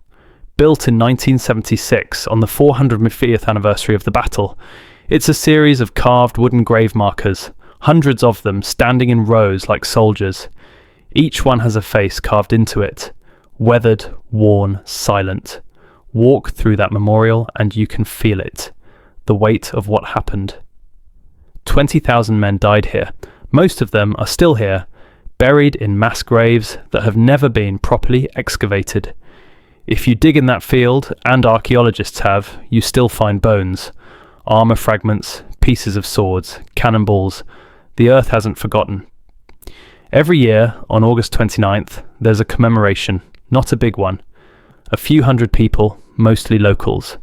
Built in 1976 on the 450th anniversary of the battle. It's a series of carved wooden grave markers, hundreds of them standing in rows like soldiers. Each one has a face carved into it. Weathered, worn, silent. Walk through that memorial and you can feel it. The weight of what happened. 20,000 men died here. Most of them are still here, buried in mass graves that have never been properly excavated. If you dig in that field, and archaeologists have, you still find bones, armour fragments, pieces of swords, cannonballs. The earth hasn't forgotten. Every year, on August 29th, there's a commemoration, not a big one. A few hundred people, mostly locals.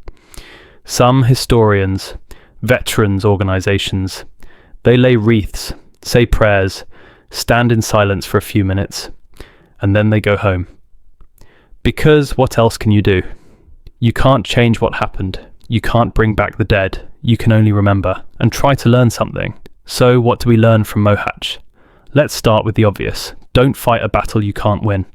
Some historians, veterans organisations. They lay wreaths, say prayers, stand in silence for a few minutes, and then they go home. Because what else can you do? You can't change what happened. You can't bring back the dead. You can only remember and try to learn something. So what do we learn from Mohács? Let's start with the obvious. Don't fight a battle you can't win.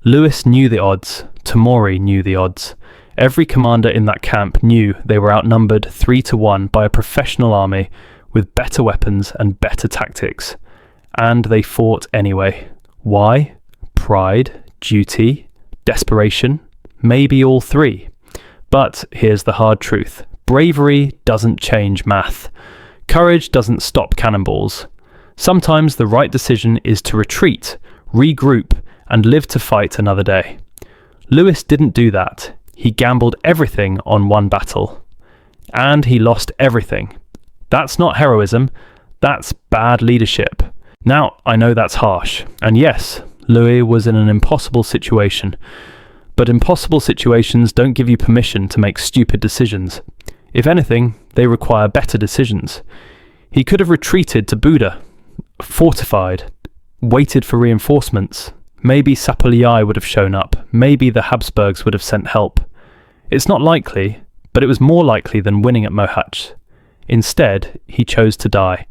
Louis knew the odds. Tamori knew the odds. Every commander in that camp knew they were outnumbered 3-1 by a professional army with better weapons and better tactics. And they fought anyway. Why? Pride? Duty? Desperation? Maybe all three. But here's the hard truth. Bravery doesn't change math. Courage doesn't stop cannonballs. Sometimes the right decision is to retreat, regroup, and live to fight another day. Louis didn't do that. He gambled everything on one battle. And he lost everything. That's not heroism, that's bad leadership. Now, I know that's harsh, and yes, Louis was in an impossible situation. But impossible situations don't give you permission to make stupid decisions. If anything, they require better decisions. He could have retreated to Buda, fortified, waited for reinforcements. Maybe Szapolyai would have shown up, maybe the Habsburgs would have sent help. It's not likely, but it was more likely than winning at Mohács. Instead, he chose to die,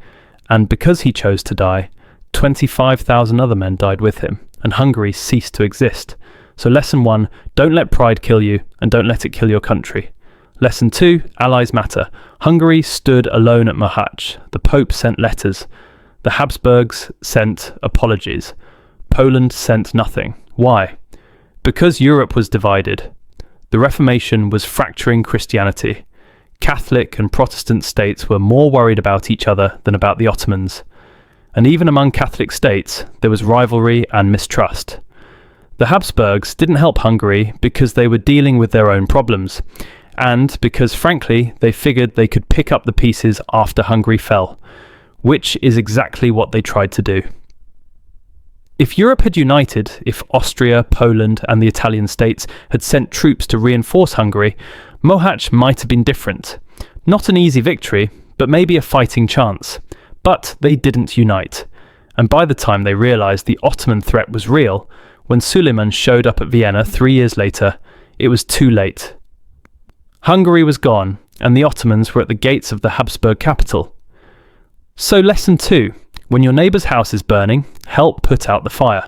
and because he chose to die, 25,000 other men died with him, and Hungary ceased to exist. So lesson 1, don't let pride kill you, and don't let it kill your country. Lesson 2, allies matter. Hungary stood alone at Mohács. The Pope sent letters. The Habsburgs sent apologies. Poland sent nothing. Why? Because Europe was divided. The Reformation was fracturing Christianity. Catholic and Protestant states were more worried about each other than about the Ottomans. And even among Catholic states, there was rivalry and mistrust. The Habsburgs didn't help Hungary because they were dealing with their own problems, and because, frankly, they figured they could pick up the pieces after Hungary fell, which is exactly what they tried to do. If Europe had united, if Austria, Poland, and the Italian states had sent troops to reinforce Hungary, Mohács might have been different. Not an easy victory, but maybe a fighting chance. But they didn't unite. And by the time they realised the Ottoman threat was real, when Suleiman showed up at Vienna 3 years later, it was too late. Hungary was gone, and the Ottomans were at the gates of the Habsburg capital. So lesson 2, when your neighbour's house is burning, help put out the fire.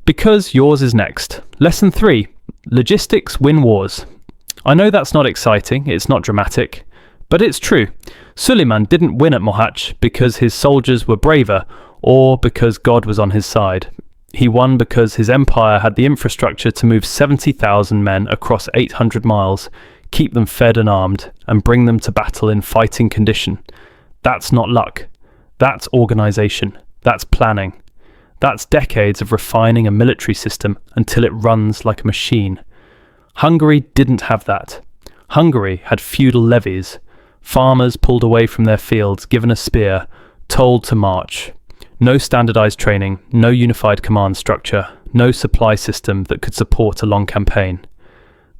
Because yours is next. Lesson 3, logistics win wars. I know that's not exciting, it's not dramatic, but it's true. Suleiman didn't win at Mohács because his soldiers were braver or because God was on his side. He won because his empire had the infrastructure to move 70,000 men across 800 miles, keep them fed and armed, and bring them to battle in fighting condition. That's not luck. That's organisation. That's planning. That's decades of refining a military system until it runs like a machine. Hungary didn't have that. Hungary had feudal levies. Farmers pulled away from their fields, given a spear, told to march. No standardised training, no unified command structure, no supply system that could support a long campaign.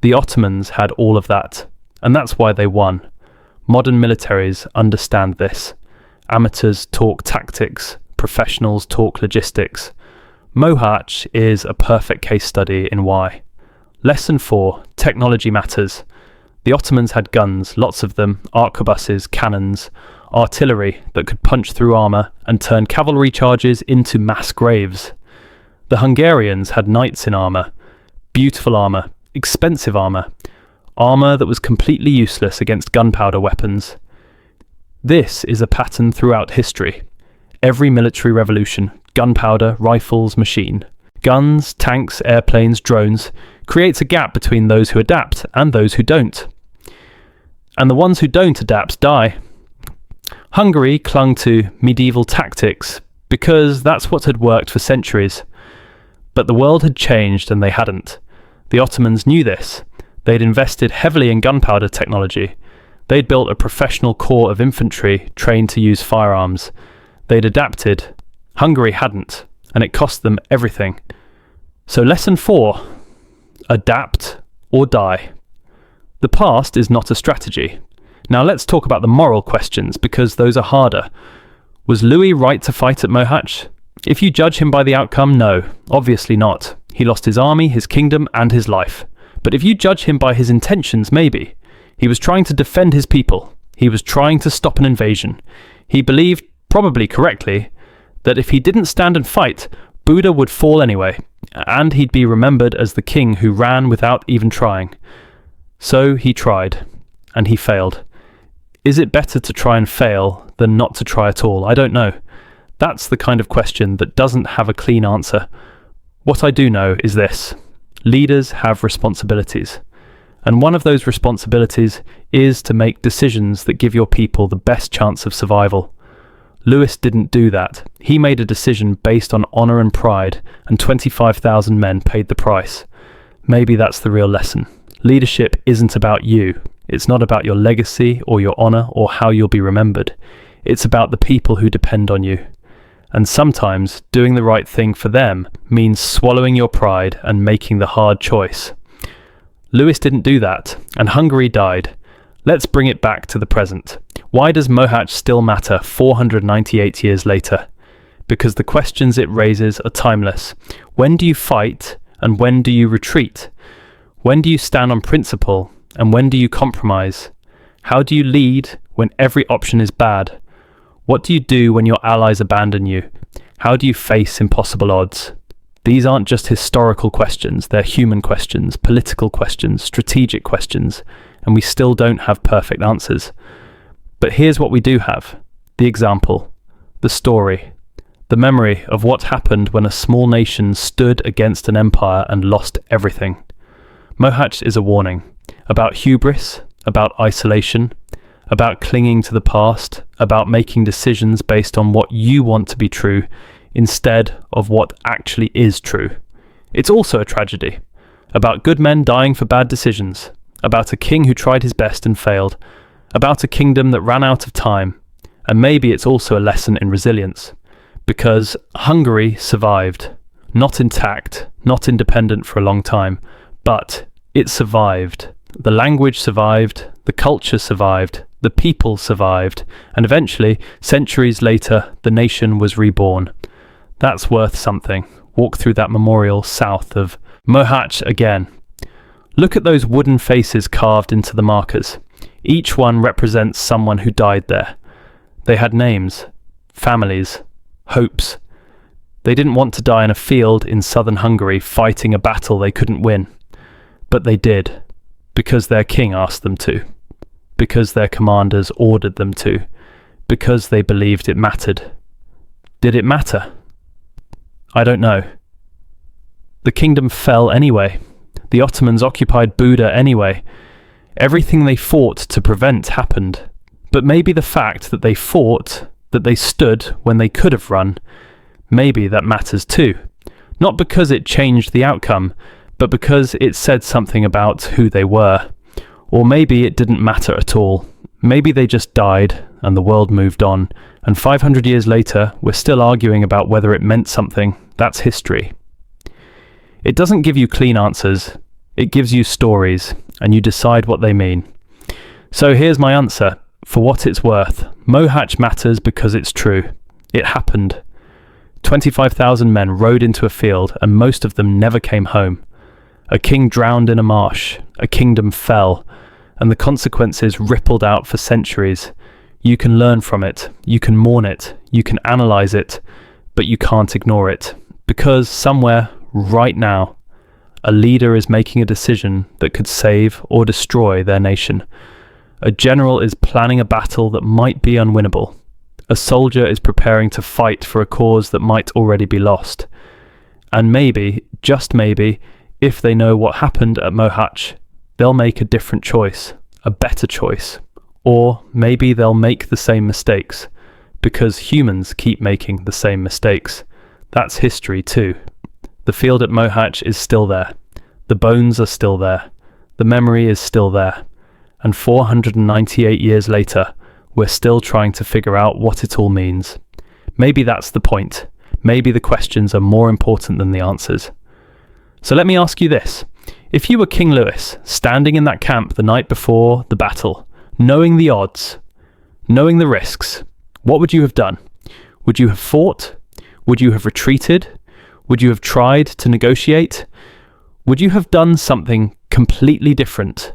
The Ottomans had all of that, and that's why they won. Modern militaries understand this. Amateurs talk tactics, professionals talk logistics. Mohács is a perfect case study in why. Lesson 4. Technology matters. The Ottomans had guns, lots of them, arquebuses, cannons, artillery that could punch through armour and turn cavalry charges into mass graves. The Hungarians had knights in armour, beautiful armour, expensive armour that was completely useless against gunpowder weapons. This is a pattern throughout history. Every military revolution, gunpowder, rifles, machine. Guns, tanks, airplanes, drones creates a gap between those who adapt and those who don't. And the ones who don't adapt die. Hungary clung to medieval tactics because that's what had worked for centuries. But the world had changed and they hadn't. The Ottomans knew this. They'd invested heavily in gunpowder technology. They'd built a professional corps of infantry trained to use firearms. They'd adapted. Hungary hadn't, and it cost them everything. So lesson 4, adapt or die. The past is not a strategy. Now let's talk about the moral questions, because those are harder. Was Louis right to fight at Mohács? If you judge him by the outcome, no, obviously not. He lost his army, his kingdom, and his life. But if you judge him by his intentions, maybe. He was trying to defend his people. He was trying to stop an invasion. He believed, probably correctly, that if he didn't stand and fight, Buda would fall anyway, and he'd be remembered as the king who ran without even trying. So he tried, and he failed. Is it better to try and fail than not to try at all? I don't know. That's the kind of question that doesn't have a clean answer. What I do know is this. Leaders have responsibilities. And one of those responsibilities is to make decisions that give your people the best chance of survival. Louis didn't do that. He made a decision based on honour and pride, and 25,000 men paid the price. Maybe that's the real lesson. Leadership isn't about you. It's not about your legacy or your honour or how you'll be remembered. It's about the people who depend on you. And sometimes doing the right thing for them means swallowing your pride and making the hard choice. Louis didn't do that, and Hungary died. Let's bring it back to the present. Why does Mohács still matter 498 years later? Because the questions it raises are timeless. When do you fight and when do you retreat? When do you stand on principle and when do you compromise? How do you lead when every option is bad? What do you do when your allies abandon you? How do you face impossible odds? These aren't just historical questions, they're human questions, political questions, strategic questions, and we still don't have perfect answers. But here's what we do have. The example, the story, the memory of what happened when a small nation stood against an empire and lost everything. Mohács is a warning about hubris, about isolation, about clinging to the past, about making decisions based on what you want to be true instead of what actually is true. It's also a tragedy, about good men dying for bad decisions, about a king who tried his best and failed, about a kingdom that ran out of time, and maybe it's also a lesson in resilience, because Hungary survived, not intact, not independent for a long time, but it survived. The language survived, the culture survived, the people survived, and eventually, centuries later, the nation was reborn. That's worth something. Walk through that memorial south of Mohács again. Look at those wooden faces carved into the markers. Each one represents someone who died there. They had names, families, hopes. They didn't want to die in a field in southern Hungary fighting a battle they couldn't win. But they did, because their king asked them to, because their commanders ordered them to, because they believed it mattered. Did it matter? I don't know. The kingdom fell anyway. The Ottomans occupied Buda anyway. Everything they fought to prevent happened. But maybe the fact that they fought, that they stood when they could have run, maybe that matters too. Not because it changed the outcome, but because it said something about who they were. Or maybe it didn't matter at all. Maybe they just died and the world moved on, and 500 years later we're still arguing about whether it meant something. That's history. It doesn't give you clean answers. It gives you stories, and you decide what they mean. So here's my answer. For what it's worth, Mohács matters because it's true. It happened. 25,000 men rode into a field, and most of them never came home. A king drowned in a marsh, a kingdom fell, and the consequences rippled out for centuries. You can learn from it, you can mourn it, you can analyze it, but you can't ignore it. Because somewhere, right now, a leader is making a decision that could save or destroy their nation. A general is planning a battle that might be unwinnable. A soldier is preparing to fight for a cause that might already be lost. And maybe, just maybe, if they know what happened at Mohács, they'll make a different choice, a better choice. Or maybe they'll make the same mistakes, because humans keep making the same mistakes. That's history too. The field at Mohács is still there. The bones are still there. The memory is still there. And 498 years later, we're still trying to figure out what it all means. Maybe that's the point. Maybe the questions are more important than the answers. So let me ask you this. If you were King Louis, standing in that camp the night before the battle, knowing the odds, knowing the risks, what would you have done? Would you have fought? Would you have retreated? Would you have tried to negotiate? Would you have done something completely different?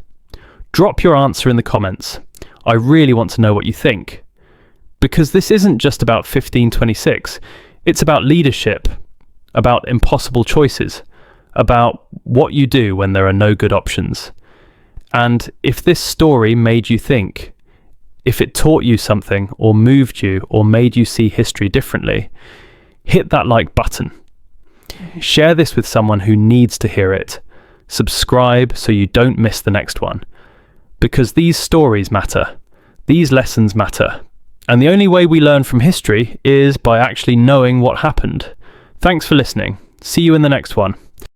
Drop your answer in the comments. I really want to know what you think. Because this isn't just about 1526. It's about leadership, about impossible choices, about what you do when there are no good options. And if this story made you think, if it taught you something or moved you or made you see history differently, hit that like button. Share this with someone who needs to hear it. Subscribe so you don't miss the next one. Because these stories matter. These lessons matter. And the only way we learn from history is by actually knowing what happened. Thanks for listening. See you in the next one.